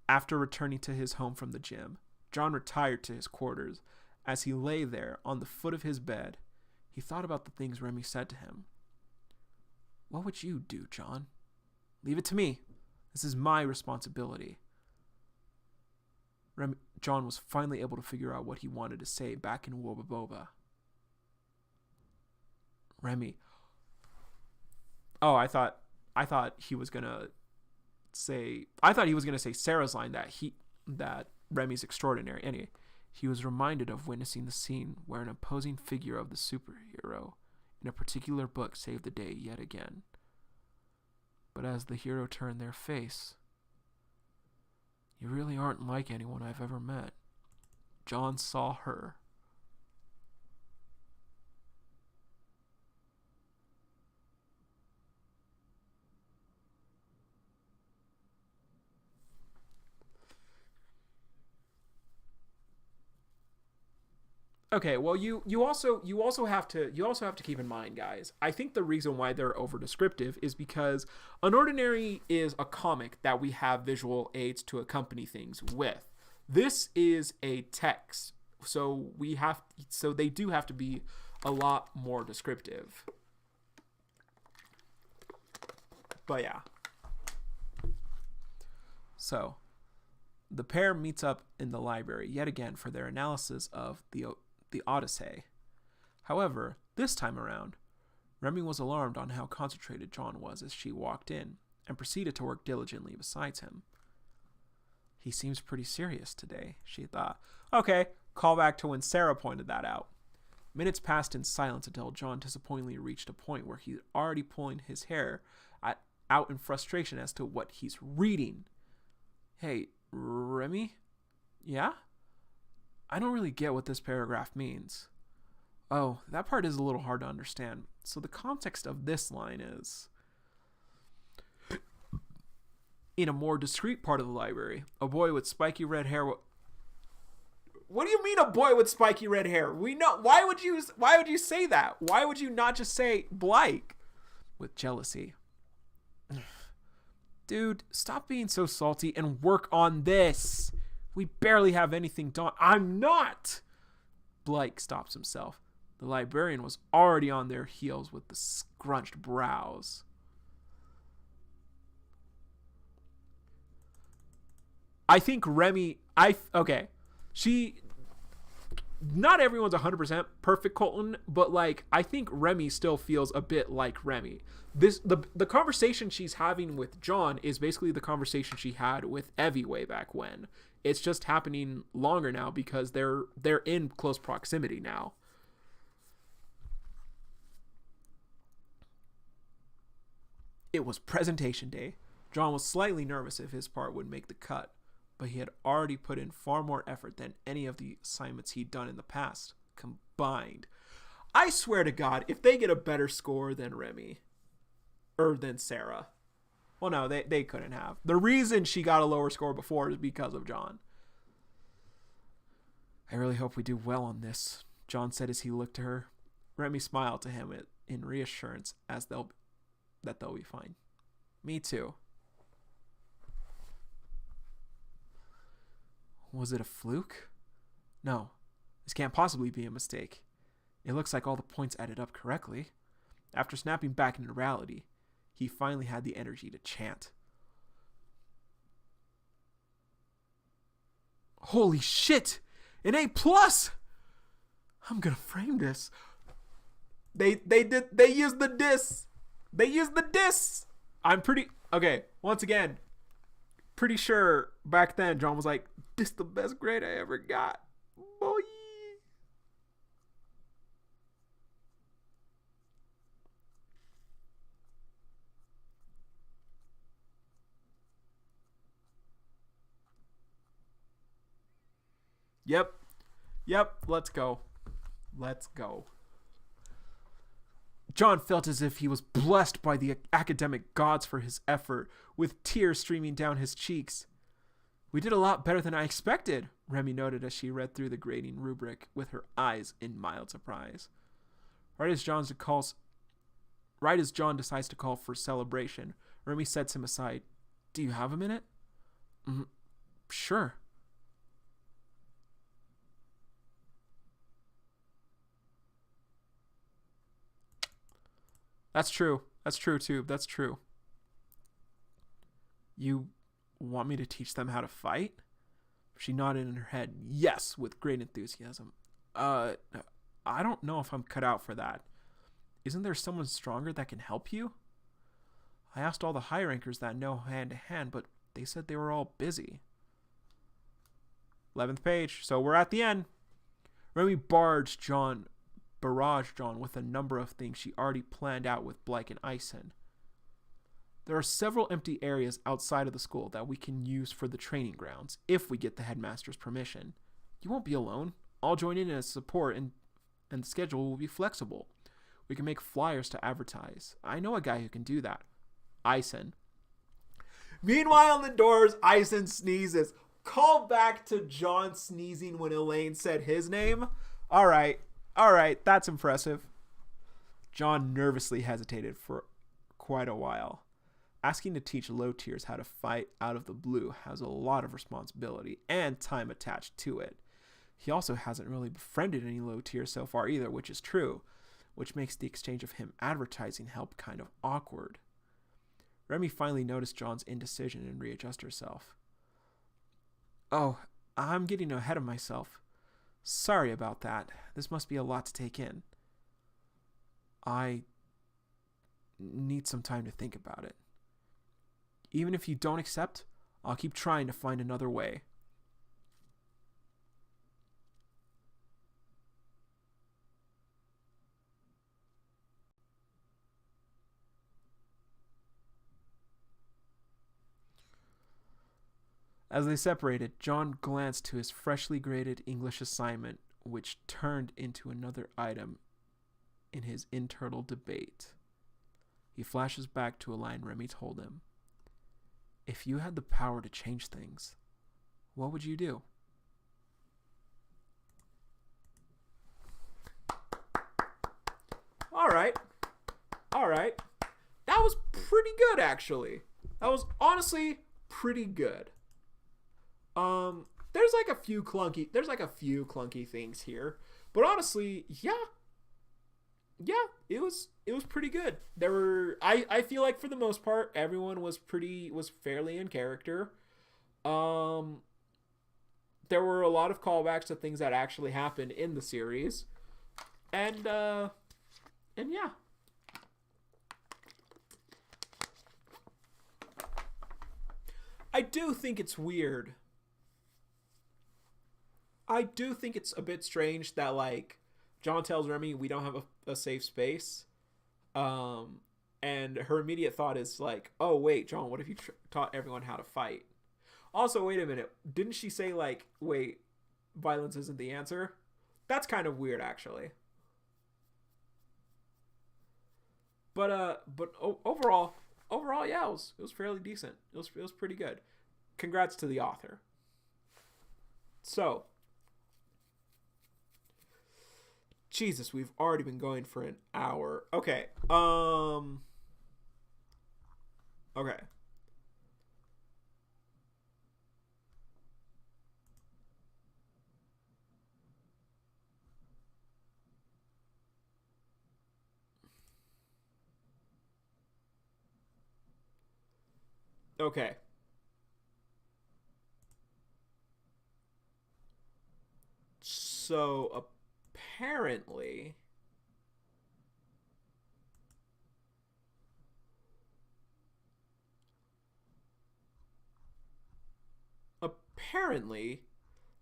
After returning to his home from the gym, John retired to his quarters. As he lay there on the foot of his bed, he thought about the things Remi said to him. What would you do, John? Leave it to me. This is my responsibility. John was finally able to figure out what he wanted to say back in Woba Boba. Remi. Oh, I thought he was gonna say. I thought he was gonna say Sarah's line that Remi's extraordinary. Anyway, he was reminded of witnessing the scene where an opposing figure of the superhero in a particular book saved the day yet again. But as the hero turned their face, you really aren't like anyone I've ever met. John saw her. Okay, well you also have to keep in mind, guys. I think the reason why they're over descriptive is because Unordinary is a comic that we have visual aids to accompany things with. This is a text, so they do have to be a lot more descriptive. But yeah. So, the pair meets up in the library yet again for their analysis of the Odyssey. However, this time around, Remi was alarmed on how concentrated John was as she walked in and proceeded to work diligently beside him. He seems pretty serious today, she thought. Okay, call back to when Sarah pointed that out. Minutes passed in silence until John disappointingly reached a point where he's already pulling his hair out in frustration as to what he's reading. Hey, Remi? Yeah? I don't really get what this paragraph means. Oh, that part is a little hard to understand. So the context of this line is, in a more discreet part of the library, a boy with spiky red hair. What do you mean a boy with spiky red hair? We know. Why would you say that? Why would you not just say Blake? With jealousy. Dude, stop being so salty and work on this. We barely have anything done. I'm not! Blake stops himself. The librarian was already on their heels with the scrunched brows. I think Remi... Okay. Not everyone's 100% perfect, Colton, but I think Remi still feels a bit like Remi. The conversation she's having with John is basically the conversation she had with Evie way back when. It's just happening longer now because they're in close proximity now. It was presentation day. John was slightly nervous if his part would make the cut, but he had already put in far more effort than any of the assignments he'd done in the past combined. I swear to God, if they get a better score than Remi, or than Sarah, well, no, they couldn't have. The reason she got a lower score before is because of John. I really hope we do well on this, John said as he looked to her. Remi smiled to him in reassurance that they'll be fine. Me too. Was it a fluke? No, this can't possibly be a mistake. It looks like all the points added up correctly. After snapping back into reality, he finally had the energy to chant. Holy shit! An A+! I'm gonna frame this. They used the diss. They used the diss. Okay, once again, pretty sure back then John was like, this the best grade I ever got. Boy. Yep, let's go. John felt as if he was blessed by the academic gods for his effort, with tears streaming down his cheeks. We did a lot better than I expected, Remi noted as she read through the grading rubric with her eyes in mild surprise. Right as John decides to call for celebration, Remi sets him aside. Do you have a minute? Sure. That's true. That's true, too. That's true. You want me to teach them how to fight? She nodded in her head, yes, with great enthusiasm. I don't know if I'm cut out for that. Isn't there someone stronger that can help you? I asked all the high rankers that know hand to hand, but they said they were all busy. 11th page. So we're at the end. Remi barraged John with a number of things she already planned out with Blake and Ison. There are several empty areas outside of the school that we can use for the training grounds, if we get the headmaster's permission. You won't be alone. I'll join in as support, and the schedule will be flexible. We can make flyers to advertise. I know a guy who can do that. Ison. Meanwhile, in the doors, Ison sneezes. Call back to John sneezing when Elaine said his name. All right, that's impressive. John nervously hesitated for quite a while. Asking to teach low tiers how to fight out of the blue has a lot of responsibility and time attached to it. He also hasn't really befriended any low tiers so far either, which is true, which makes the exchange of him advertising help kind of awkward. Remi finally noticed John's indecision and readjusted herself. Oh, I'm getting ahead of myself. Sorry about that. This must be a lot to take in. I need some time to think about it. Even if you don't accept, I'll keep trying to find another way. As they separated, John glanced to his freshly graded English assignment, which turned into another item in his internal debate. He flashes back to a line Remi told him. If you had the power to change things, what would you do? All right. That was pretty good, actually. That was honestly pretty good. There's like a few clunky things here, but honestly, yeah, it was pretty good. I feel like for the most part, everyone was fairly in character. There were a lot of callbacks to things that actually happened in the series, and yeah. I do think it's weird. I do think it's a bit strange that, like, John tells Remi we don't have a safe space. And her immediate thought is like, oh, wait, John, what if you taught everyone how to fight? Also, wait a minute. Didn't she say, like, wait, violence isn't the answer? That's kind of weird, actually. But overall, yeah, it was fairly decent. It was pretty good. Congrats to the author. So, Jesus, we've already been going for an hour. Okay. Okay. Okay. So, apparently,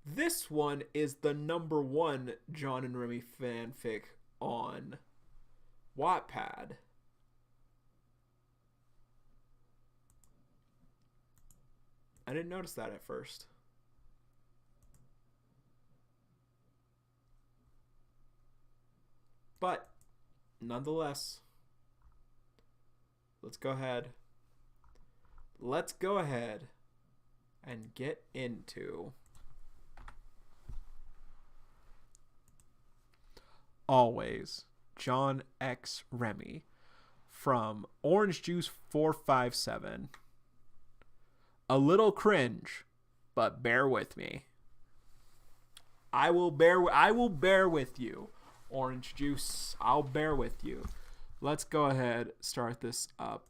this one is the #1 John and Remi fanfic on Wattpad. I didn't notice that at first. But, nonetheless, let's go ahead and get into Always, John X Remi from Orange Juice 457. A little cringe, but bear with me. I will bear with you. Orange Juice, I'll bear with you. Let's go ahead, start this up.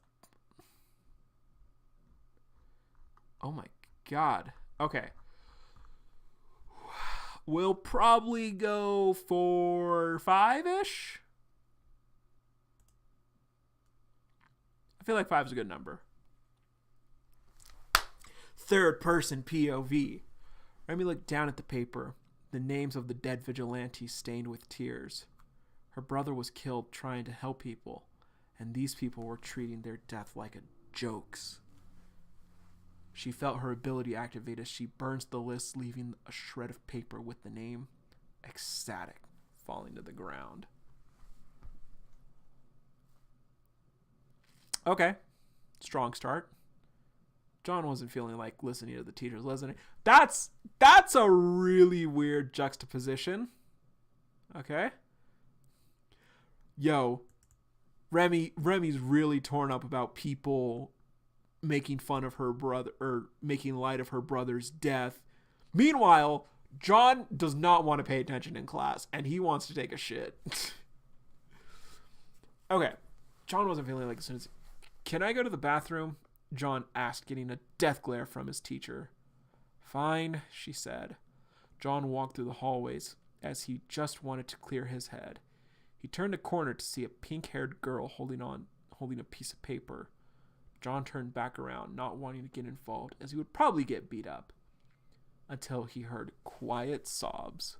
Oh my god. Okay. We'll probably go for 5-ish. I feel like 5 is a good number. Third person POV. Remi looked down at the paper. The names of the dead vigilantes stained with tears. Her brother was killed trying to help people, and these people were treating their death like jokes. She felt her ability activate as she burns the list, leaving a shred of paper with the name Ecstatic falling to the ground. Okay. Strong start. John wasn't feeling like listening to the teachers listening. That's a really weird juxtaposition. Okay. Yo, Remi's really torn up about people making fun of her brother or making light of her brother's death. Meanwhile, John does not want to pay attention in class and he wants to take a shit. Okay. John wasn't feeling like as soon as... Can I go to the bathroom? John asked, getting a death glare from his teacher. Fine, she said. John walked through the hallways as he just wanted to clear his head. He turned a corner to see a pink-haired girl holding a piece of paper. John turned back around, not wanting to get involved, as he would probably get beat up, until he heard quiet sobs.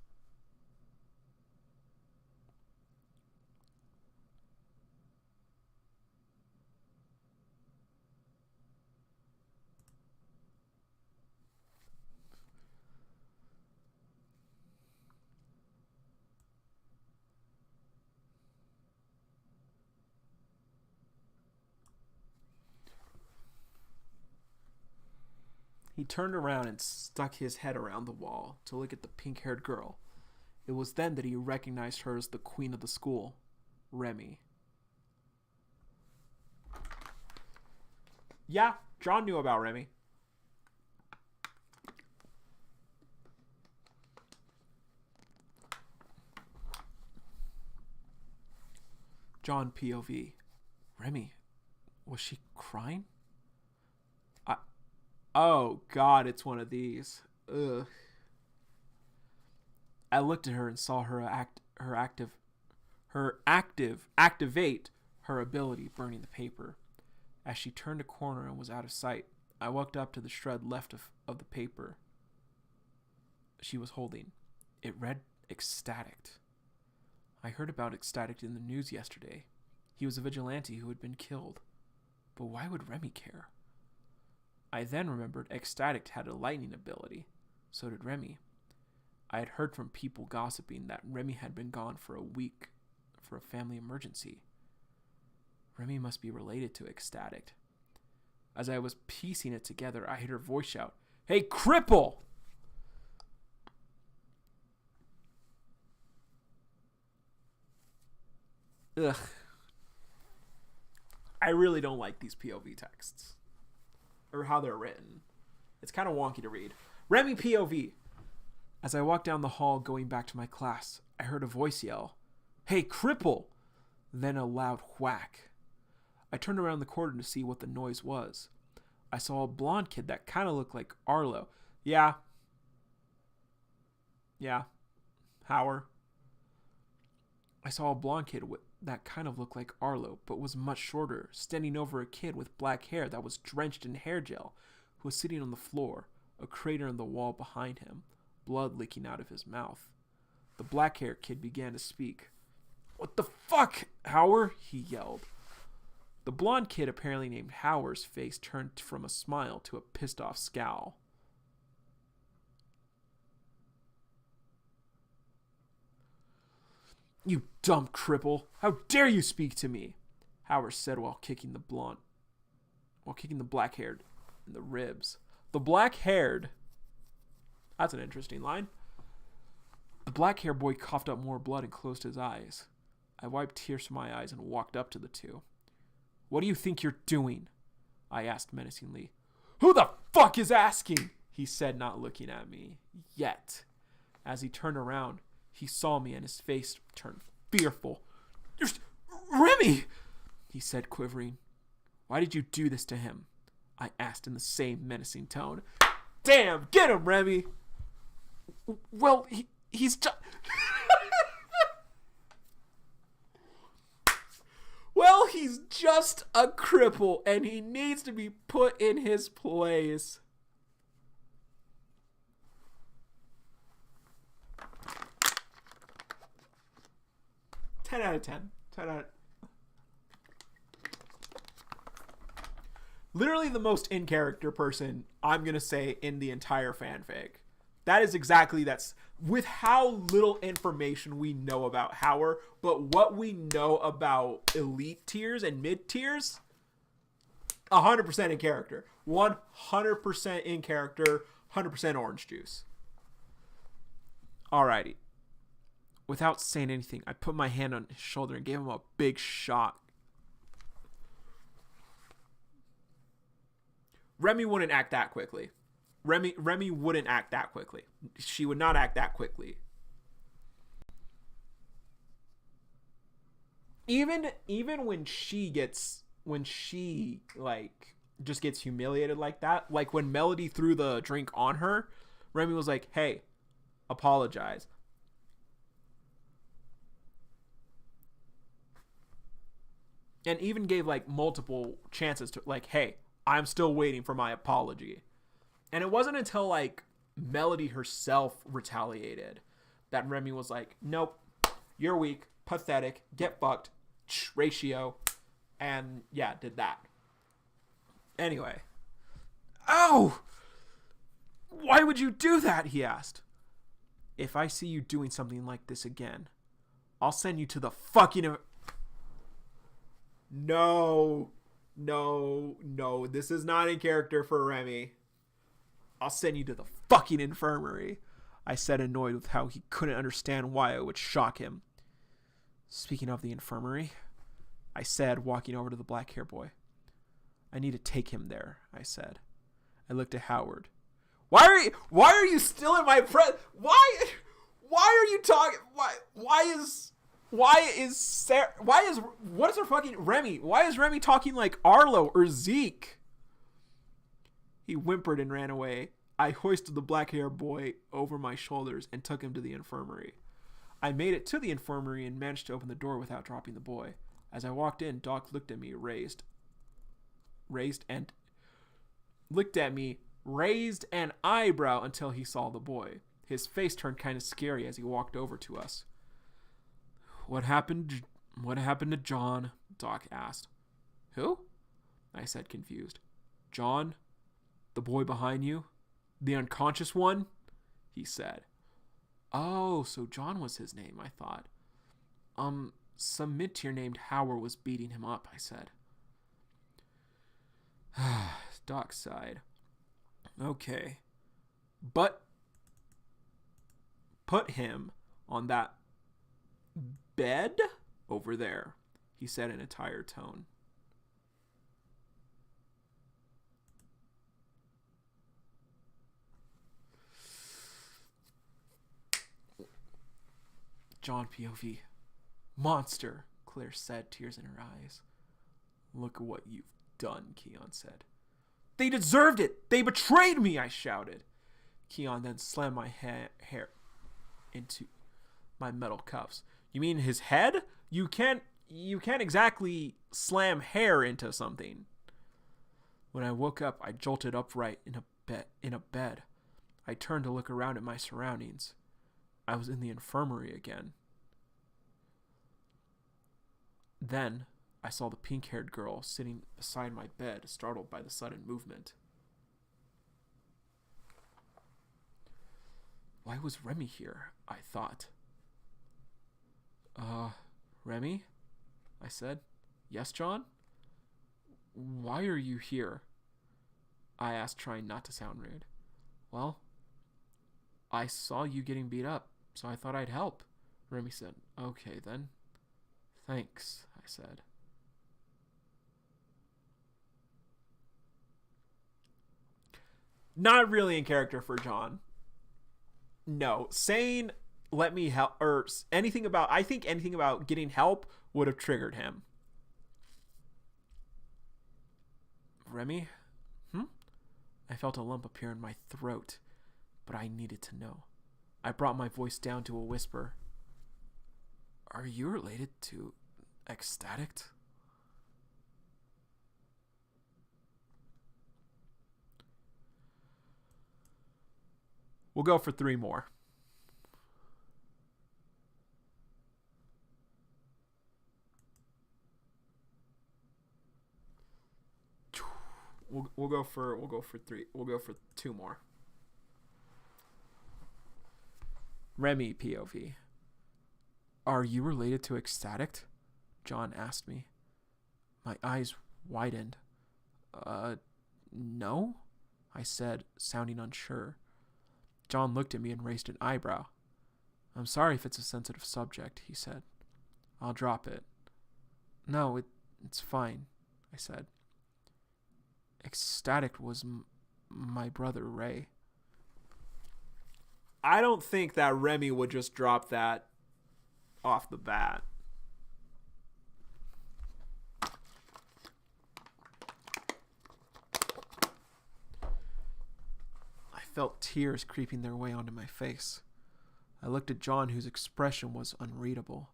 He turned around and stuck his head around the wall to look at the pink-haired girl. It was then that he recognized her as the queen of the school, Remi. Yeah, John knew about Remi. John POV. Remi, was she crying? Oh, God, it's one of these. Ugh. I looked at her and saw her activate her ability, burning the paper. As she turned a corner and was out of sight, I walked up to the shred left of the paper she was holding. It read Ecstatic. I heard about Ecstatic in the news yesterday. He was a vigilante who had been killed. But why would Remi care? I then remembered Ecstatic had a lightning ability. So did Remi. I had heard from people gossiping that Remi had been gone for a week for a family emergency. Remi must be related to Ecstatic. As I was piecing it together, I heard her voice shout, "Hey, cripple!" Ugh. I really don't like these POV texts. Or how they're written. It's kind of wonky to read. Remi POV. As I walked down the hall going back to my class, I heard a voice yell, "Hey, cripple!" Then a loud whack. I turned around the corner to see what the noise was. I saw a blonde kid that kind of looked like Arlo. Yeah. Howard. I saw a blonde kid that kind of looked like Arlo, but was much shorter, standing over a kid with black hair that was drenched in hair gel, who was sitting on the floor, a crater in the wall behind him, blood leaking out of his mouth. The black-haired kid began to speak. "What the fuck, Howard?" he yelled. The blonde kid, apparently named Howard's face turned from a smile to a pissed-off scowl. "You dumb cripple! How dare you speak to me?" Howard said while kicking the black-haired in the ribs. The black-haired. That's an interesting line. The black-haired boy coughed up more blood and closed his eyes. I wiped tears from my eyes and walked up to the two. "What do you think you're doing?" I asked menacingly. "Who the fuck is asking?" he said, not looking at me yet. As he turned around, he saw me and his face turned fearful. "Remi!" he said, quivering. "Why did you do this to him?" I asked in the same menacing tone. "Damn, get him, Remi!" "Well, He's just... Well, he's just a cripple, and he needs to be put in his place. Ten out of 10. 10 out of... Literally the most in-character person, I'm going to say, in the entire fanfic. That is exactly, that's with how little information we know about Howard, but what we know about elite tiers and mid tiers, 100% in character. 100% in character, 100% orange juice. Alrighty. Without saying anything, I put my hand on his shoulder and gave him a big shock. Remi wouldn't act that quickly. Remi wouldn't act that quickly. She would not act that quickly. Even when she like just gets humiliated like that, like when Melody threw the drink on her, Remi was like, "Hey, apologize." And even gave like multiple chances to like, "Hey, I'm still waiting for my apology." And it wasn't until like Melody herself retaliated that Remi was like, "Nope, you're weak, pathetic, get fucked, ratio." And yeah, did that. Anyway. "Oh! Why would you do that?" he asked. "If I see you doing something like this again, I'll send you to the fucking... No, this is not in character for Remi. "I'll send you to the fucking infirmary," I said, annoyed with how he couldn't understand why I would shock him. "Speaking of the infirmary," I said, walking over to the black hair boy. "I need to take him there," I said. I looked at Howard. Why are you still in my presence? Why are you talking? What is her fucking Remi? Why is Remi talking like Arlo or Zeke? He whimpered and ran away. I hoisted the black hair boy over my shoulders and took him to the infirmary. I made it to the infirmary and managed to open the door without dropping the boy. As I walked in, Doc looked at me, raised an eyebrow until he saw the boy. His face turned kind of scary as he walked over to us. What happened to John?" Doc asked. "Who?" I said, confused. "John? The boy behind you? The unconscious one?" he said. "Oh, so John was his name," I thought. Some mid-tier named Howard was beating him up," I said. Doc sighed. "Okay. But put him on that bed over there," he said in a tired tone. John POV. "Monster," Claire said, tears in her eyes. "Look at what you've done," Keon said. "They deserved it! They betrayed me!" I shouted. Keon then slammed my hair into my metal cuffs. "You mean his head? You can't exactly slam hair into something." When I woke up, I jolted upright in a bed. I turned to look around at my surroundings. I was in the infirmary again. Then I saw the pink-haired girl sitting beside my bed, startled by the sudden movement. Why was Remi here? I thought. Remi? I said. "Yes, John?" "Why are you here?" I asked, trying not to sound rude. "Well, I saw you getting beat up, so I thought I'd help," Remi said. "Okay, then. Thanks," I said. Not really in character for John. No, saying "let me help" or anything about getting help would have triggered him. "Remi? I felt a lump appear in my throat, but I needed to know. I brought my voice down to a whisper. Are you related to Ecstatic? We'll go for 3 more. We'll go for 3. We'll go for 2 more. Remi POV. Are you related to Ecstatic? John asked me. My eyes widened. No? I said, sounding unsure. John looked at me and raised an eyebrow. I'm sorry if it's a sensitive subject, he said. I'll drop it. No, it's fine, I said. Ecstatic was my brother, Ray. I don't think that Remi would just drop that off the bat. I felt tears creeping their way onto my face. I looked at John, whose expression was unreadable.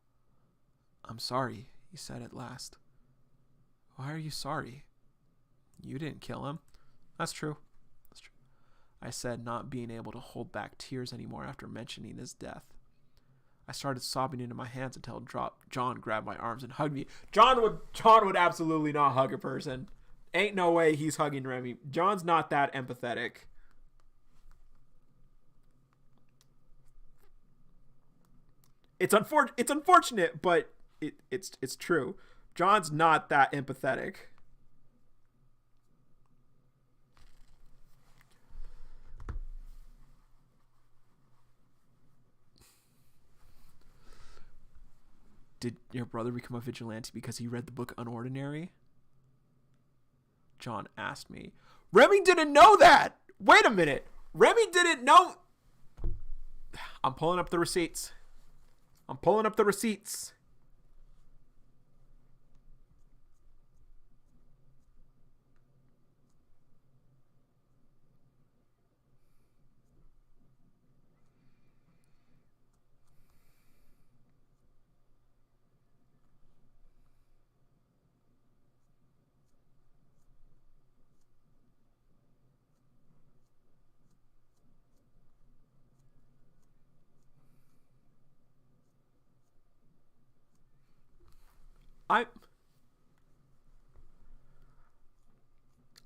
I'm sorry, he said at last. Why are you sorry? You didn't kill him. That's true. I said, not being able to hold back tears anymore after mentioning his death. I started sobbing into my hands until John grabbed my arms and hugged me. John would absolutely not hug a person. Ain't no way he's hugging Remi. John's not that empathetic. It's unfortunate, but it's true. John's not that empathetic. Did your brother become a vigilante because he read the book Unordinary? John asked me. Remi didn't know that! Wait a minute! Remi didn't know... I'm pulling up the receipts.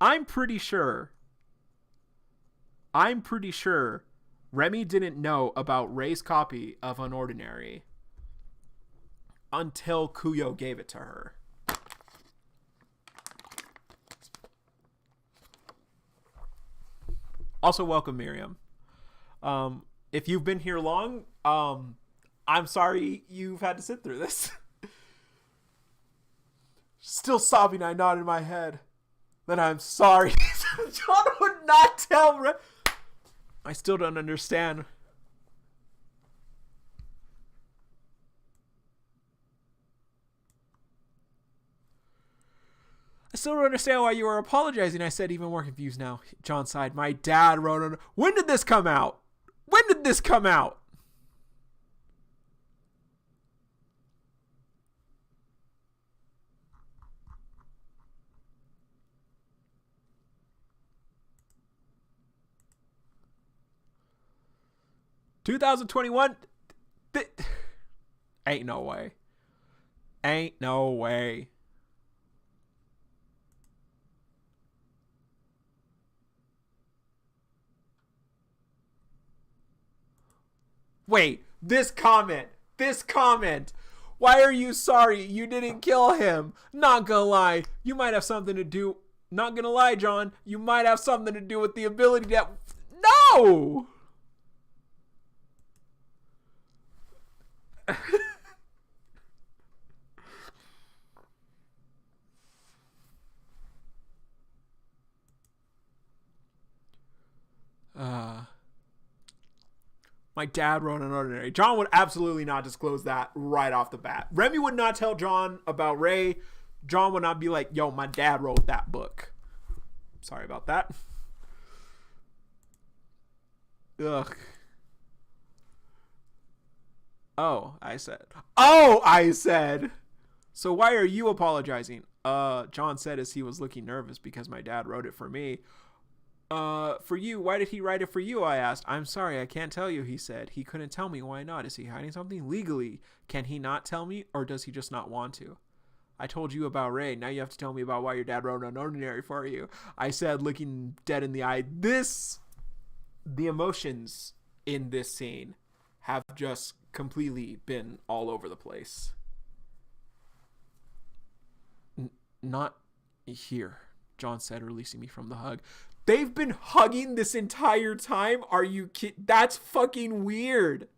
I'm pretty sure Remi didn't know about Ray's copy of Unordinary until Kuyo gave it to her. Also, welcome, Miriam. If you've been here long, I'm sorry you've had to sit through this. Still sobbing, I nodded my head. Then I'm sorry. John would not tell Remi. I still don't understand. I still don't understand why you are apologizing, I said, even more confused now. John sighed. My dad wrote on... When did this come out? 2021? Ain't no way. Wait, this comment. Why are you sorry? You didn't kill him. Not gonna lie. You might have something to do. Not gonna lie, John. You might have something to do with the ability that... No! My dad wrote Unordinary. John would absolutely not disclose that right off the bat. Remi would not tell John about Ray. John would not be like, yo, my dad wrote that book. Sorry about that. Ugh. Oh, I said. Oh, I said. So why are you apologizing? John said as he was looking nervous because my dad wrote it for me. For you, why did he write it for you? I asked. I'm sorry, I can't tell you, he said. He couldn't tell me. Why not? Is he hiding something legally? Can he not tell me, or does he just not want to? I told you about Ray. Now you have to tell me about why your dad wrote Unordinary for you. I said, looking dead in the eye. The emotions in this scene have just completely been all over the place. Not here, John said, releasing me from the hug. They've been hugging this entire time? Are you kidding? That's fucking weird.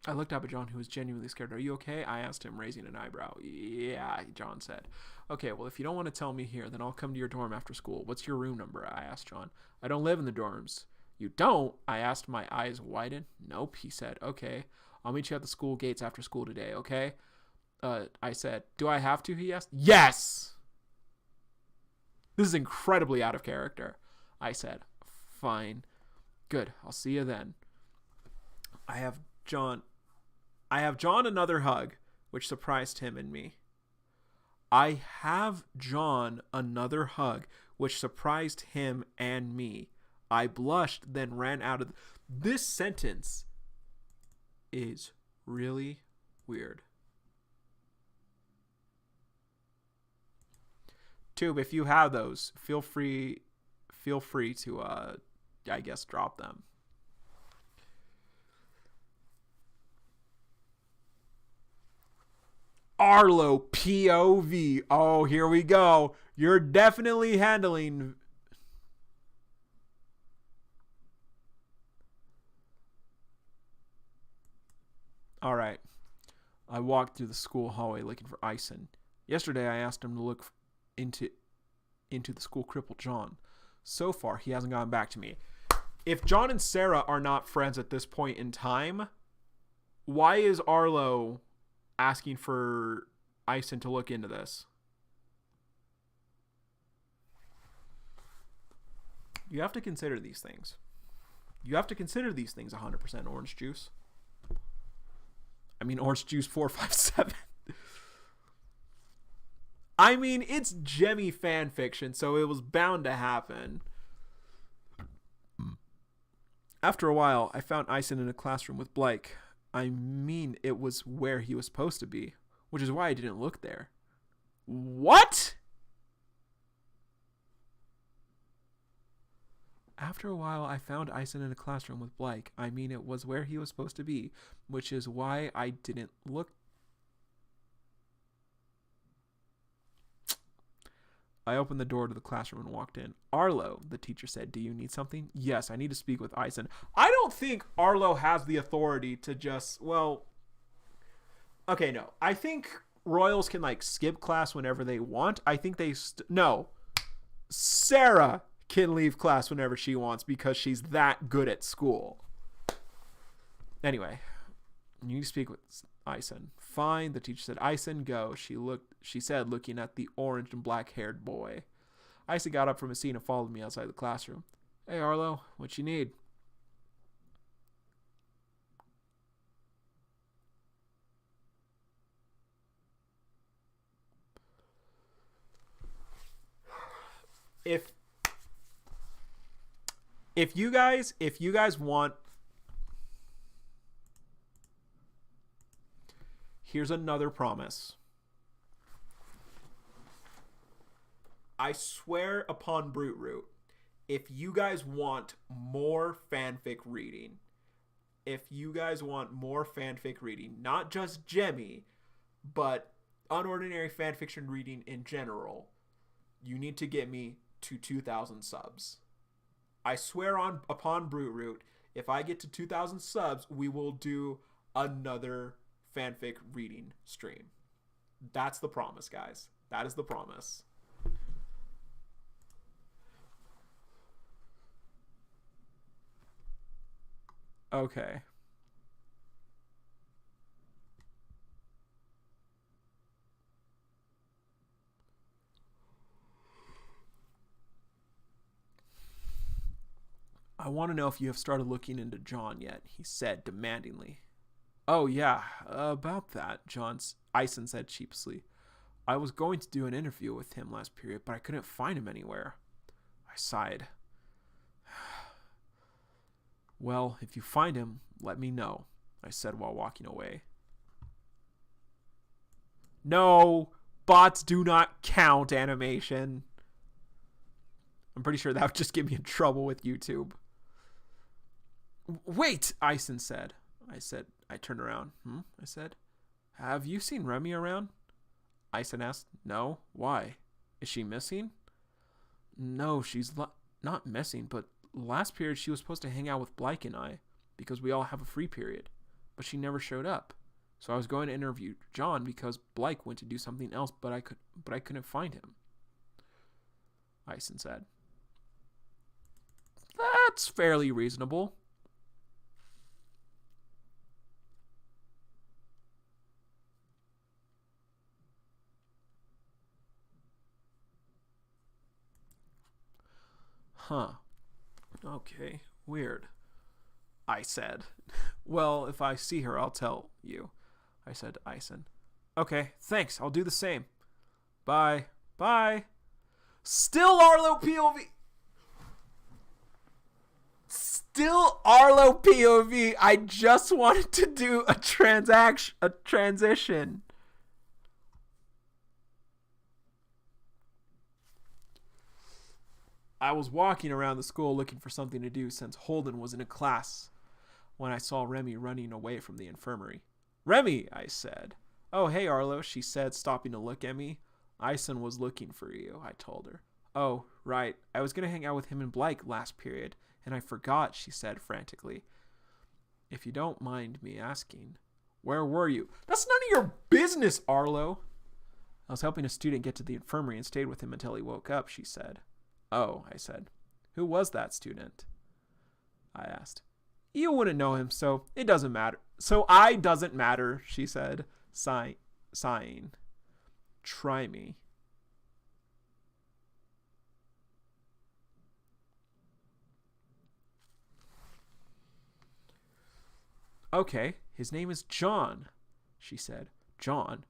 I looked up at John, who was genuinely scared. Are you okay? I asked him, raising an eyebrow. Yeah, John said. Okay, well, if you don't want to tell me here, then I'll come to your dorm after school. What's your room number? I asked John. I don't live in the dorms. You don't? I asked, my eyes widen. Nope, he said. Okay, I'll meet you at the school gates after school today, okay? I said. Do I have to? He asked. Yes! This is incredibly out of character. I said. Fine. Good, I'll see you then. I have John another hug, which surprised him and me. I have John another hug, which surprised him and me. I blushed, then ran out of... This sentence is really weird. Tube, if you have those, feel free to, I guess, drop them. Arlo POV. Oh, here we go. You're definitely handling... All right. I walked through the school hallway looking for Ison. Yesterday, I asked him to look into the school crippled John. So far, he hasn't gotten back to me. If John and Sarah are not friends at this point in time, why is Arlo asking for Ison to look into this? You have to consider these things. You have to consider these things 100% orange juice. I mean, orange juice 457. I mean, it's Remi fan fiction, so it was bound to happen. After a while, I found Ison in a classroom with Blake. I mean, it was where he was supposed to be, which is why I didn't look there. What? After a while, I found Ison in a classroom with Blake. I mean, it was where he was supposed to be, which is why I didn't look. I opened the door to the classroom and walked in. Arlo, the teacher said, do you need something? Yes, I need to speak with Ison. I don't think Arlo has the authority to just, well... Okay, no. I think Royals can, like, skip class whenever they want. I think they... No. Sarah can leave class whenever she wants because she's that good at school. Anyway, you need to speak with Ison. Fine, the teacher said. Ison, go. She said, looking at the orange and black-haired boy. Ison got up from his seat and followed me outside the classroom. Hey, Arlo, what you need? If you guys want, here's another promise. I swear upon Brute Root, if you guys want more fanfic reading, not just Remi, but unordinary fanfiction reading in general, you need to get me to 2,000 subs. I swear upon Brute Root, if I get to 2,000 subs, we will do another fanfic reading stream. That's the promise, guys. That is the promise. Okay. I want to know if you have started looking into John yet, he said demandingly. Oh, yeah, about that, Ison said sheepishly. I was going to do an interview with him last period, but I couldn't find him anywhere. I sighed. Well, if you find him, let me know, I said while walking away. No, bots do not count animation. I'm pretty sure that would just get me in trouble with YouTube. Wait, Ison said. I turned around. I said. Have you seen Remi around? Ison asked. No, why? Is she missing? No, she's not missing, but last period she was supposed to hang out with Blake and I because we all have a free period, but she never showed up. So I was going to interview John because Blake went to do something else, but I couldn't find him. Ison said. That's fairly reasonable. Huh. Okay, weird. I said. Well, if I see her, I'll tell you, I said to Ison. Okay, thanks. I'll do the same. Bye. Bye. Still Arlo POV. Still Arlo POV. I just wanted to do a transition. I was walking around the school looking for something to do since Holden was in a class when I saw Remi running away from the infirmary. Remi, I said. Oh, hey, Arlo, she said, stopping to look at me. Ison was looking for you, I told her. Oh, right. I was going to hang out with him and Blake last period, and I forgot, she said frantically. If you don't mind me asking, where were you? That's none of your business, Arlo. I was helping a student get to the infirmary and stayed with him until he woke up, she said. Oh, I said. Who was that student? I asked. You wouldn't know him, so it doesn't matter. So I doesn't matter, she said, sighing. Try me. Okay, his name is John, she said. John?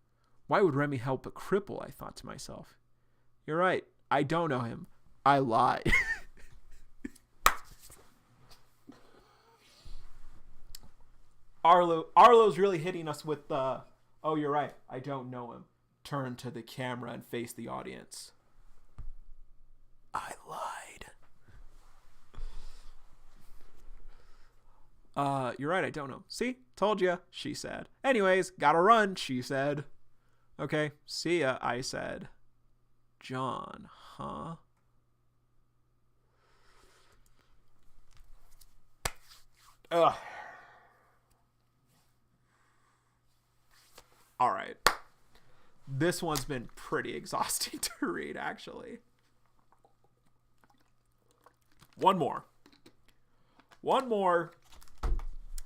Why would Remi help a cripple, I thought to myself. You're right, I don't know him. I lied. Arlo's really hitting us with the, oh, you're right, I don't know him. Turn to the camera and face the audience. I lied. You're right, I don't know. See? Told ya, she said. Anyways, gotta run, she said. Okay, see ya, I said. John, huh? Ugh. All right. This one's been pretty exhausting to read, actually. One more.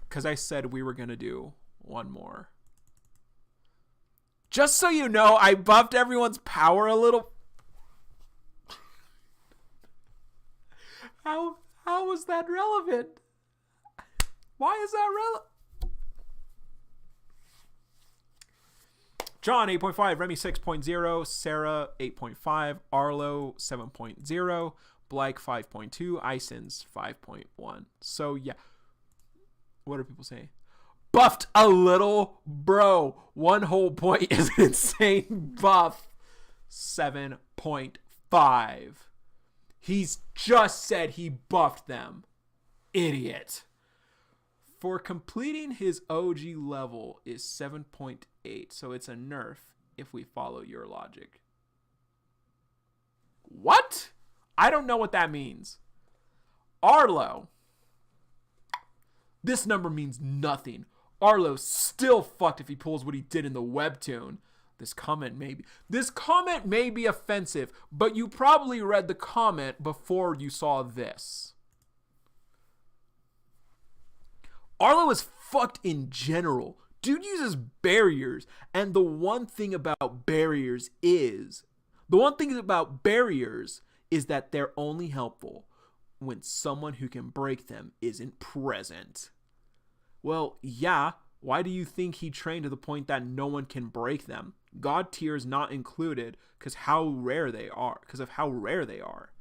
Because I said we were going to do one more. Just so you know, I buffed everyone's power a little. How was that relevant? Why is that relevant? John 8.5, Remi 6.0, Sarah 8.5, Arlo 7.0, Blake 5.2, Ison's 5.1. So yeah. What are people saying? Buffed a little, bro. One whole point is an insane buff. 7.5. He's just said he buffed them. Idiot. For completing his OG level is 7.8, so it's a nerf if we follow your logic. What? I don't know what that means. Arlo. This number means nothing. Arlo's still fucked if he pulls what he did in the webtoon. This comment may be offensive, but you probably read the comment before you saw this. Arlo is fucked in general. Dude uses barriers, and the one thing about barriers is that they're only helpful when someone who can break them isn't present. Well, yeah. Why do you think he trained to the point that no one can break them? God tiers not included because of how rare they are.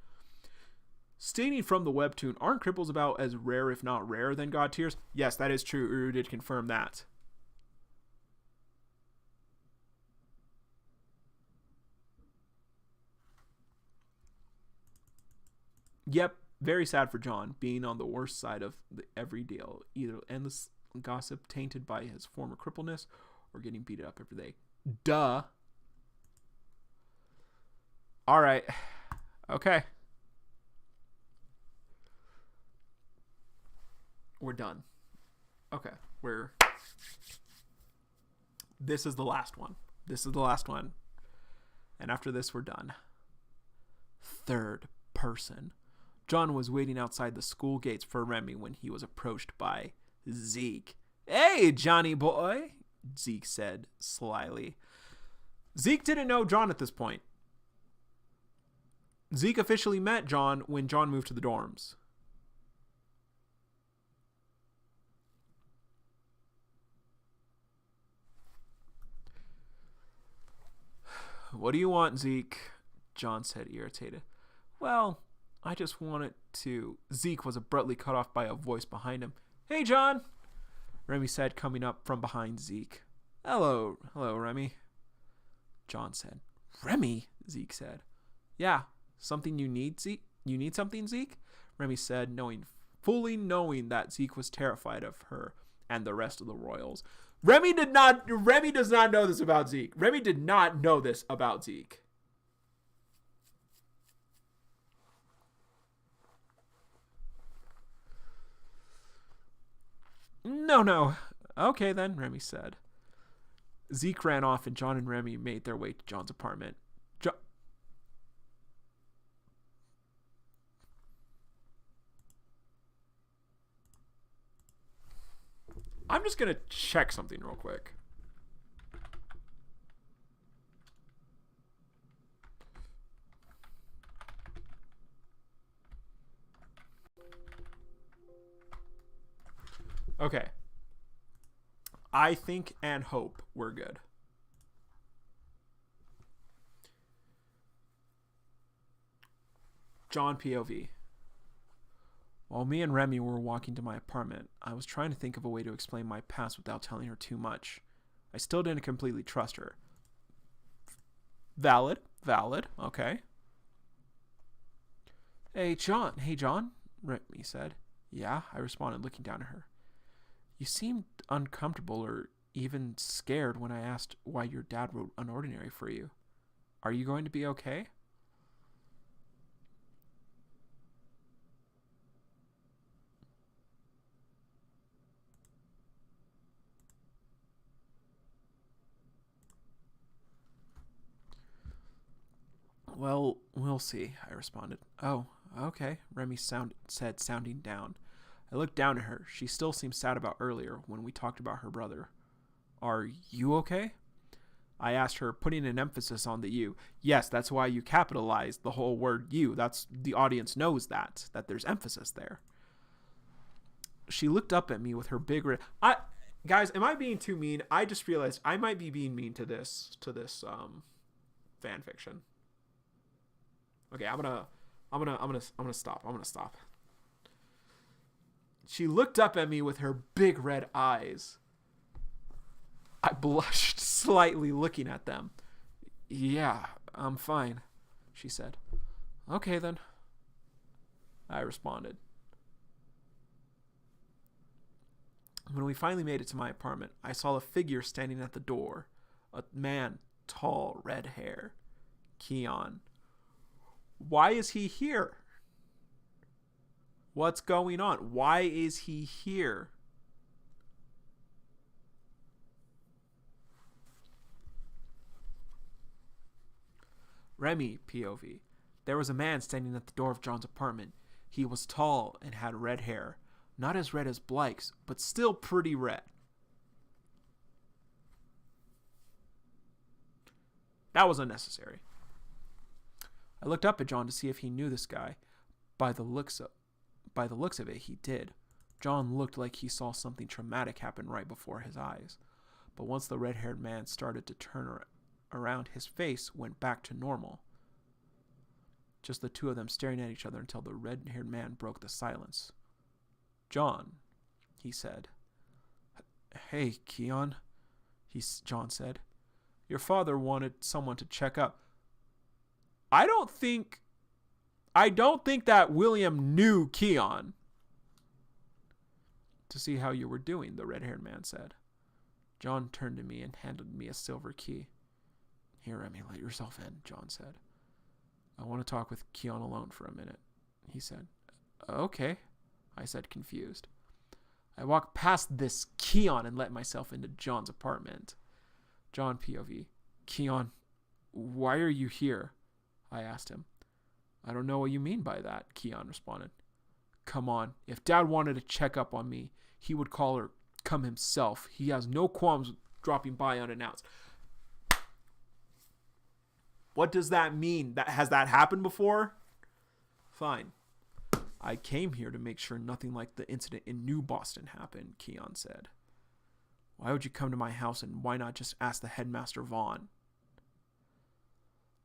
Stating from the webtoon, aren't cripples about as rare if not rarer than God tiers? Yes, that is true. Uru did confirm that. Yep, very sad for John, being on the worst side of every deal. Either endless gossip tainted by his former crippleness or getting beat up every day. Duh. All right. Okay. We're done. Okay. This is the last one. And after this, we're done. Third person. John was waiting outside the school gates for Remi when he was approached by Zeke. Hey, Johnny boy, Zeke said slyly. Zeke didn't know John at this point. Zeke officially met John when John moved to the dorms. What do you want, Zeke? John said, irritated. Well, I just wanted to... Zeke was abruptly cut off by a voice behind him. Hey, John, Remi said, coming up from behind Zeke. Hello, Remi, John said. Remi, Zeke said. Yeah, something you need, Zeke? You need something, Zeke? Remi said, fully knowing that Zeke was terrified of her and the rest of the royals. Remi does not know this about Zeke. Remi did not know this about Zeke. No. Okay then, Remi said. Zeke ran off and John and Remi made their way to John's apartment. I'm just going to check something real quick. Okay. I think and hope we're good. John POV. While me and Remi were walking to my apartment, I was trying to think of a way to explain my past without telling her too much. I still didn't completely trust her. Valid. Okay. Hey, John, Remi said. Yeah, I responded, looking down at her. You seemed uncomfortable or even scared when I asked why your dad wrote Unordinary for you. Are you going to be okay? Well, we'll see, I responded. Oh, okay, Remi said, sounding down. I looked down at her. She still seemed sad about earlier when we talked about her brother. Are you okay? I asked her, putting an emphasis on the you. Yes, that's why you capitalized the whole word you. That's the audience knows that there's emphasis there. She looked up at me with her big red... Guys, am I being too mean? I just realized I might be being mean to this fan fiction. Okay, I'm gonna stop. She looked up at me with her big red eyes. I blushed slightly looking at them. Yeah, I'm fine, she said. Okay then, I responded. When we finally made it to my apartment, I saw a figure standing at the door. A man, tall, red hair. Keon. Why is he here? What's going on? Why is he here? Remi, POV. There was a man standing at the door of John's apartment. He was tall and had red hair. Not as red as Blake's, but still pretty red. That was unnecessary. I looked up at John to see if he knew this guy. By the looks By the looks of it, he did. John looked like he saw something traumatic happen right before his eyes. But once the red-haired man started to turn around, his face went back to normal. Just the two of them staring at each other until the red-haired man broke the silence. "John," he said. "Hey, Keon," John said. "Your father wanted someone to check up." I don't think that William knew Keon. "To see how you were doing," the red-haired man said. John turned to me and handed me a silver key. "Here, Remi, let yourself in," John said. "I want to talk with Keon alone for a minute," he said. "Okay," I said, confused. I walked past this Keon and let myself into John's apartment. John POV. "Keon, why are you here?" I asked him. "I don't know what you mean by that," Keon responded. "Come on, if Dad wanted to check up on me, he would call or come himself. He has no qualms dropping by unannounced." What does that mean? Has that happened before? Fine. "I came here to make sure nothing like the incident in New Boston happened," Keon said. "Why would you come to my house, and why not just ask the headmaster Vaughn?"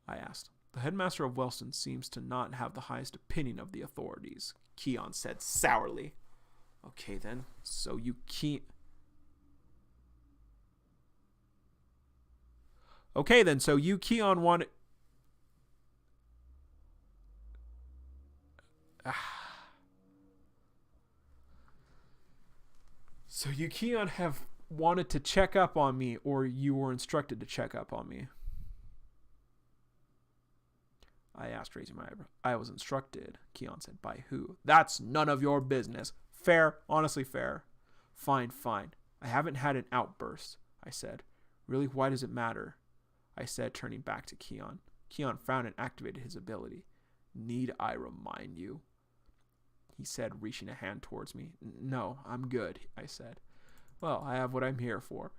I asked. "The headmaster of Wellston seems to not have the highest opinion of the authorities," Keon said sourly. "Okay then, so you Keon wanted..." "So you Keon have wanted to check up on me, or you were instructed to check up on me?" I asked, raising my eyebrow. "I was instructed," Keon said. "By who?" "That's none of your business." "Fair, honestly fair." Fine. "I haven't had an outburst," I said. "Really, why does it matter?" I said, turning back to Keon. Keon frowned and activated his ability. "Need I remind you?" he said, reaching a hand towards me. "No, I'm good," I said. "Well, I have what I'm here for,"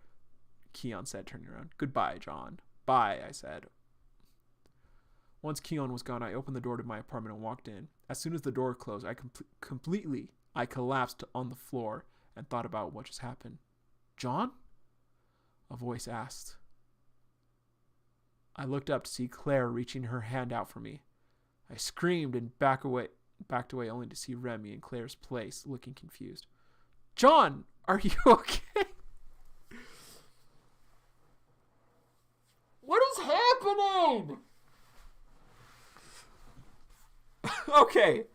Keon said, turning around. "Goodbye, John." "Bye," I said. Once Keon was gone, I opened the door to my apartment and walked in. As soon as the door closed, I collapsed on the floor and thought about what just happened. "John?" a voice asked. I looked up to see Claire reaching her hand out for me. I screamed and backed away only to see Remi in Claire's place, looking confused. "John, are you okay?" What is happening? Okay.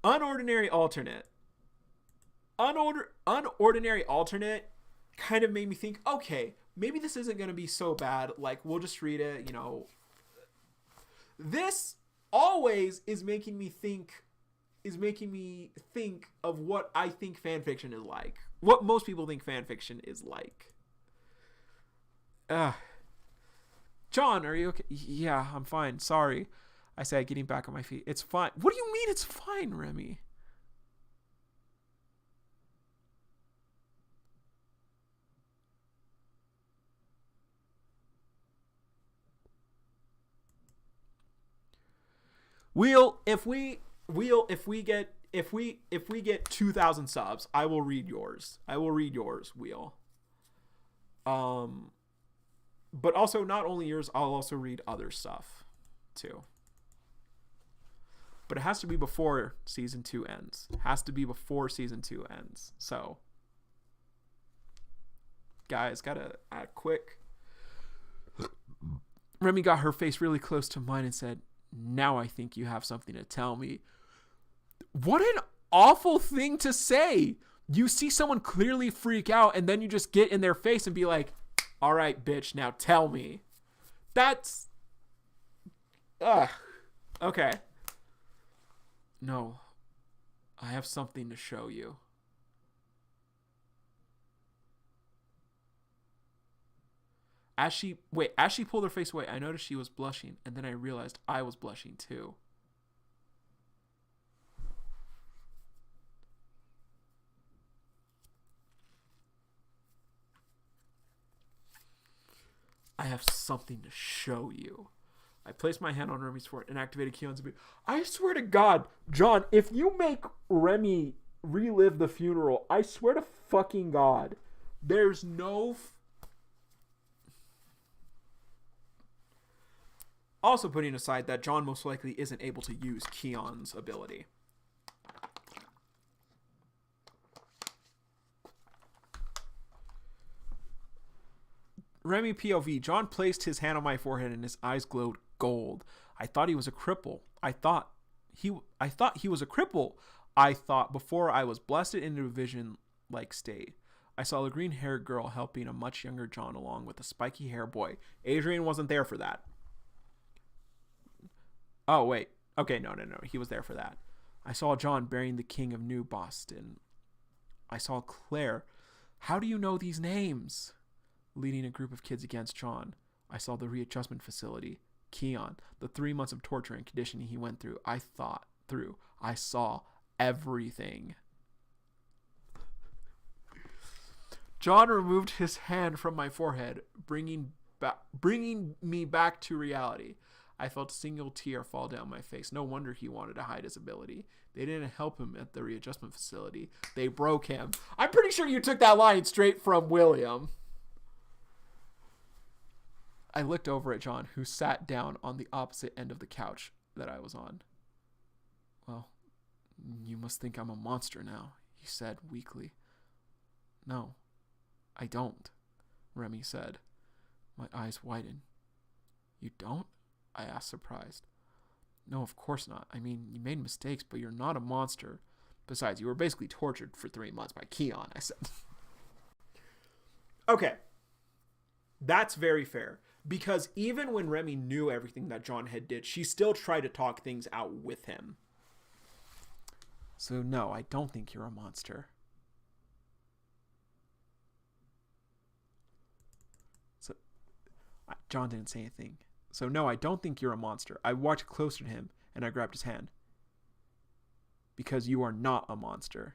Unordinary alternate. Unordinary alternate kind of made me think, okay, maybe this isn't going to be so bad. Like, we'll just read it, This always is making me think of what I think fanfiction is like. What most people think fanfiction is like. John, are you okay? "Yeah, I'm fine. Sorry," I said, getting back on my feet. "It's fine." "What do you mean it's fine, Remi?" If we get 2,000 subs, I will read yours. Wheel. But also not only yours, I'll also read other stuff too. But it has to be before season 2 ends. So, guys, gotta add quick. Remi got her face really close to mine and said, "Now I think you have something to tell me." What an awful thing to say. You see someone clearly freak out and then you just get in their face and be like, "All right, bitch, now tell me." That's... Okay. "No, I have something to show you." As she pulled her face away, I noticed she was blushing, and then I realized I was blushing too. have something to show you. I placed my hand on Remi's forehead and activated Keon's ability. I swear to God, John, if you make Remi relive the funeral, I swear to fucking God, there's no... Also putting aside that John most likely isn't able to use Keon's ability. Remi POV. John placed his hand on my forehead and his eyes glowed gold. I thought he was a cripple. I thought he was a cripple. I thought before I was blasted into a vision-like state. I saw a green-haired girl helping a much younger John along with a spiky hair boy. Adrian wasn't there for that. Oh, wait. Okay, no. He was there for that. I saw John burying the king of New Boston. I saw Claire. How do you know these names? Leading a group of kids against John. I saw the readjustment facility. Keon. The 3 months of torture and conditioning he went through. I saw everything. John removed his hand from my forehead, bringing me back to reality. I felt a single tear fall down my face. No wonder he wanted to hide his ability. They didn't help him at the readjustment facility. They broke him. I'm pretty sure you took that line straight from William. I looked over at John, who sat down on the opposite end of the couch that I was on. Well, you must think I'm a monster now, he said weakly. No, I don't, Remi said. My eyes widened. You don't? I asked, surprised. No, of course not. I mean, you made mistakes, but you're not a monster. Besides, you were basically tortured for 3 months by Keon, I said. Okay. That's very fair. Because even when Remi knew everything that John had did, she still tried to talk things out with him. So no, I don't think you're a monster. So John didn't say anything. So no, I don't think you're a monster. I walked closer to him and I grabbed his hand. Because you are not a monster.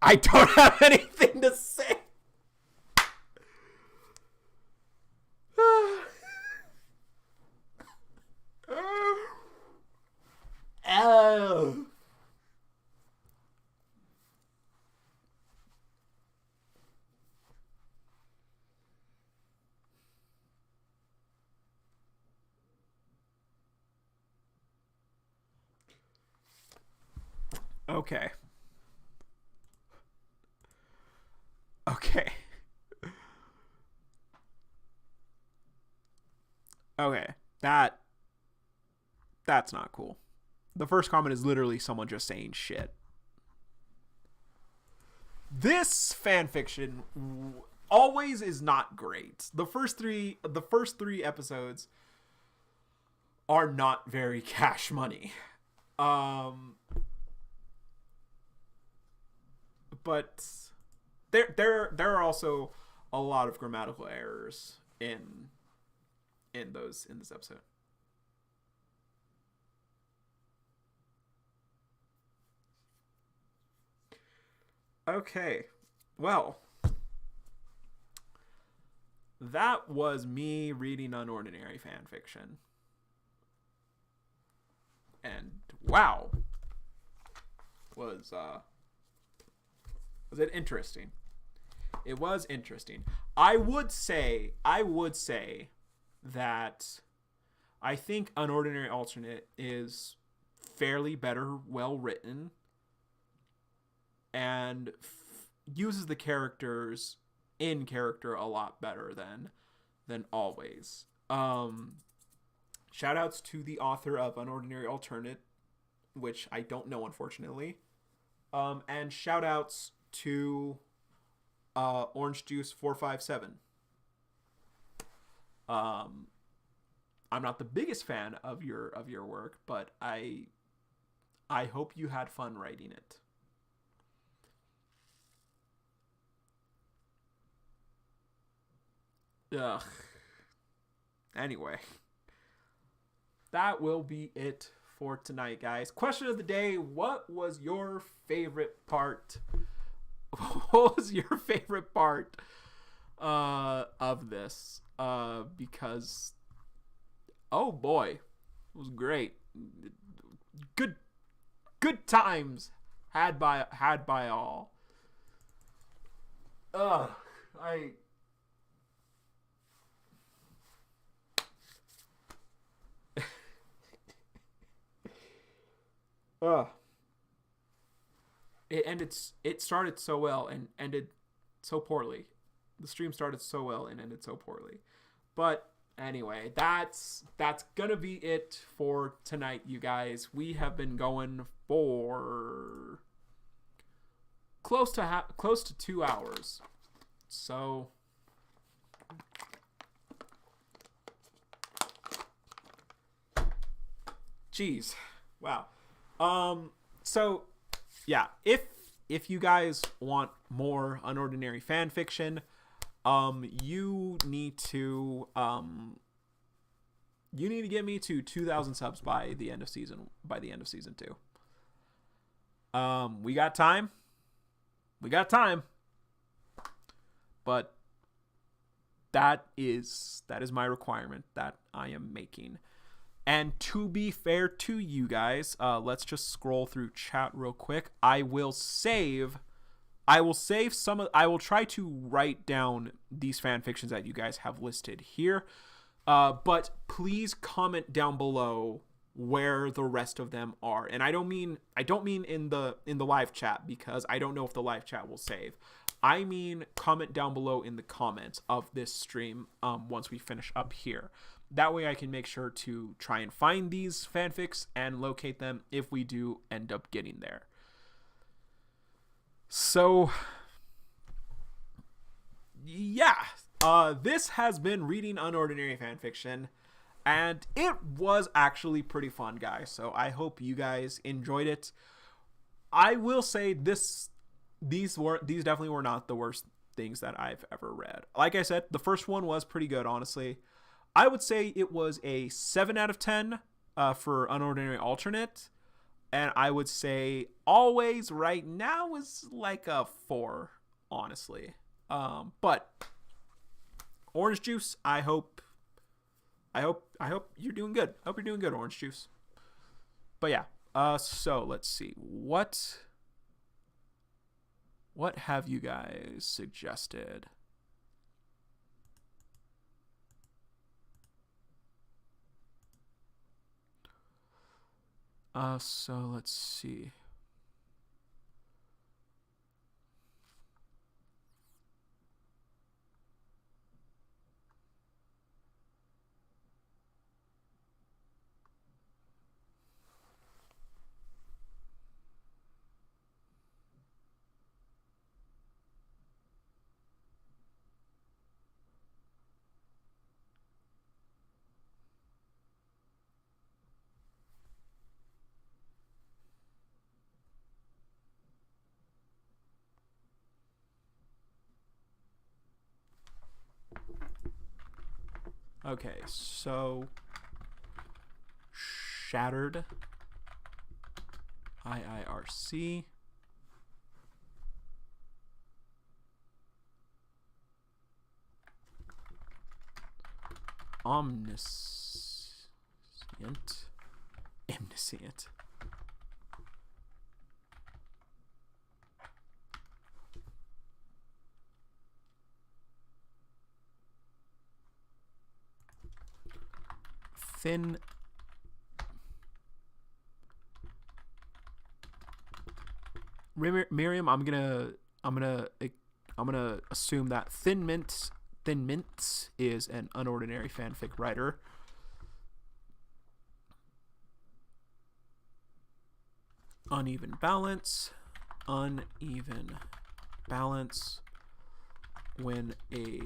I don't have anything to say. Oh. Okay. Okay. That's not cool. The first comment is literally someone just saying shit. This fanfiction always is not great. The first three episodes are not very cash money. But there are also a lot of grammatical errors in this episode. Okay, well, that was me reading Unordinary Fanfiction. And wow, was it interesting? It was interesting. I would say that I think Unordinary Alternate is fairly better, well written, and uses the characters in character a lot better than always. Shout outs to the author of Unordinary Alternate, which I don't know, unfortunately. And shout outs to Orange Juice 457. I'm not the biggest fan of your work, but I hope you had fun writing it. Ugh. Anyway, that will be it for tonight, guys. Question of the day: what was your favorite part? What was your favorite part of this because oh boy, it was great. Good times had by all. I it started so well and ended so poorly. The stream started so well and ended so poorly. But anyway, that's gonna be it for tonight, you guys. We have been going for close to 2 hours. So jeez. Wow. So yeah, if you guys want more unordinary fan fiction, you need to get me to 2,000 subs by the end of season 2. We got time. But that is my requirement that I am making. And to be fair to you guys, let's just scroll through chat real quick. I will try to write down these fan fictions that you guys have listed here. But please comment down below where the rest of them are. And I don't mean in the live chat, because I don't know if the live chat will save. I mean comment down below in the comments of this stream once we finish up here. That way I can make sure to try and find these fanfics and locate them if we do end up getting there. So yeah, this has been Reading Unordinary Fanfiction, and it was actually pretty fun, guys. So I hope you guys enjoyed it. I will say these definitely were not the worst things that I've ever read. Like I said, the first one was pretty good, honestly. I would say it was a 7 out of 10 for Unordinary Alternate. And I would say Always right now is like a 4, honestly. But Orange Juice, I hope you're doing good. I hope you're doing good, Orange Juice. But yeah, so let's see. What have you guys suggested? So let's see. Okay, so Shattered, IIRC, Omniscient, Thin Miriam, I'm gonna assume that Thin Mints is an unordinary fanfic writer. Uneven balance when a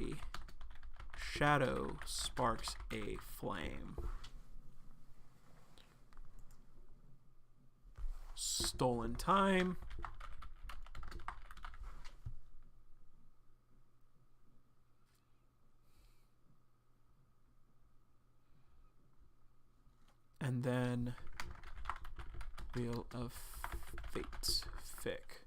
shadow sparks a flame. Stolen Time, and then Wheel of Fate fic.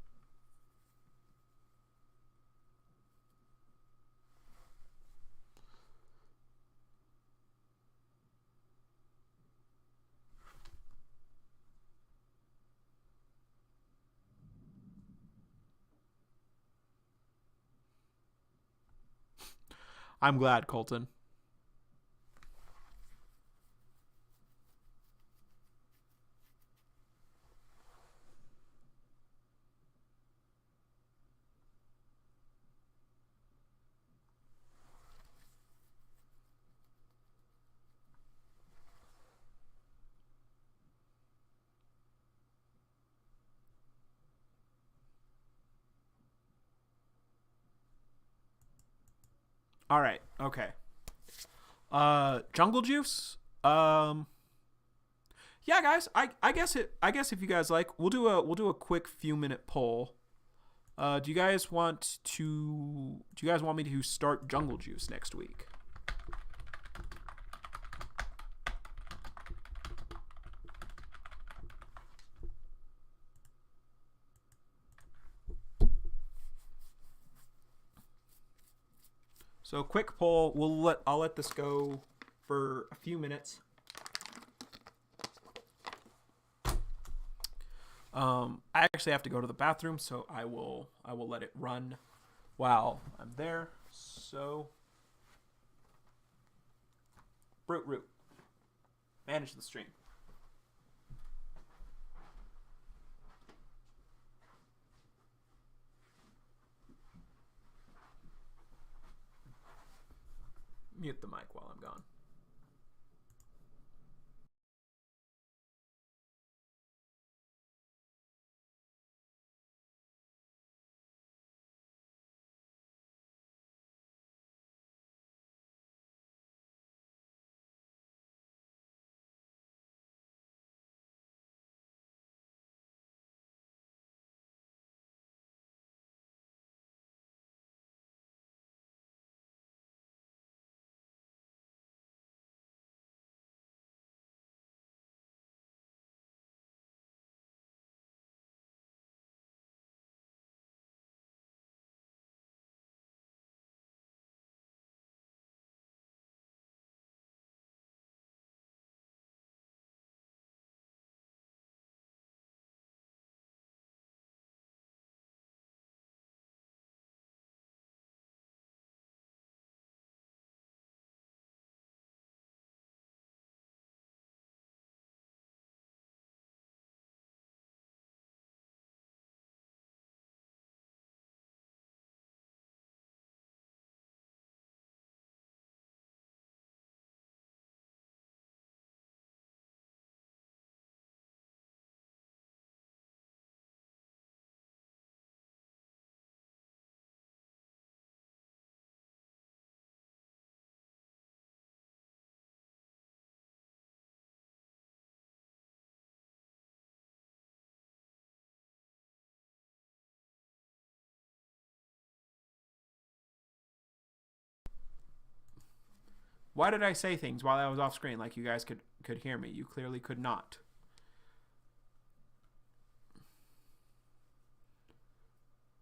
I'm glad, Colton. All right. Okay. Jungle Juice. Yeah, guys. I guess if you guys like, we'll do a quick few minute poll. Do you guys want me to start Jungle Juice next week? So quick poll. I'll let this go for a few minutes. I actually have to go to the bathroom, so I will let it run while I'm there. So root manage the stream. Mute the mic while I'm gone. Why did I say things while I was off screen like you guys could hear me? You clearly could not.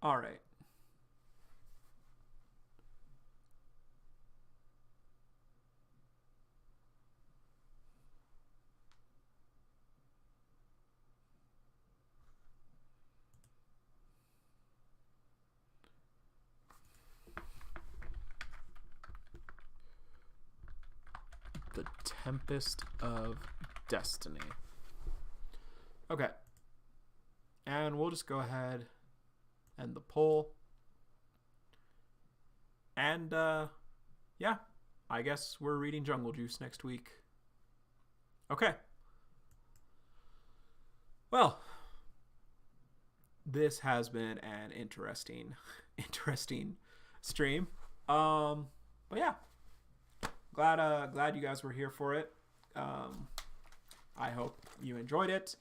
All right. The Tempest of Destiny. Okay. And we'll just go ahead and the poll. And yeah, I guess we're reading Jungle Juice next week. Okay. Well, this has been an interesting stream. But yeah. Glad you guys were here for it. I hope you enjoyed it,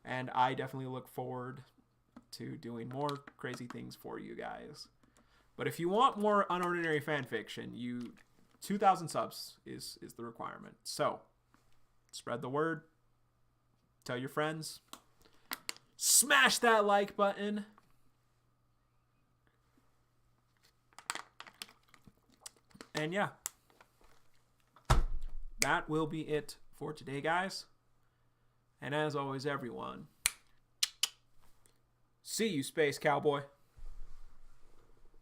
and I definitely look forward to doing more crazy things for you guys. But if you want more unordinary fan fiction, 2,000 subs is the requirement. So spread the word, tell your friends, smash that like button. And yeah. That will be it for today, guys. And as always, everyone, see you, Space Cowboy.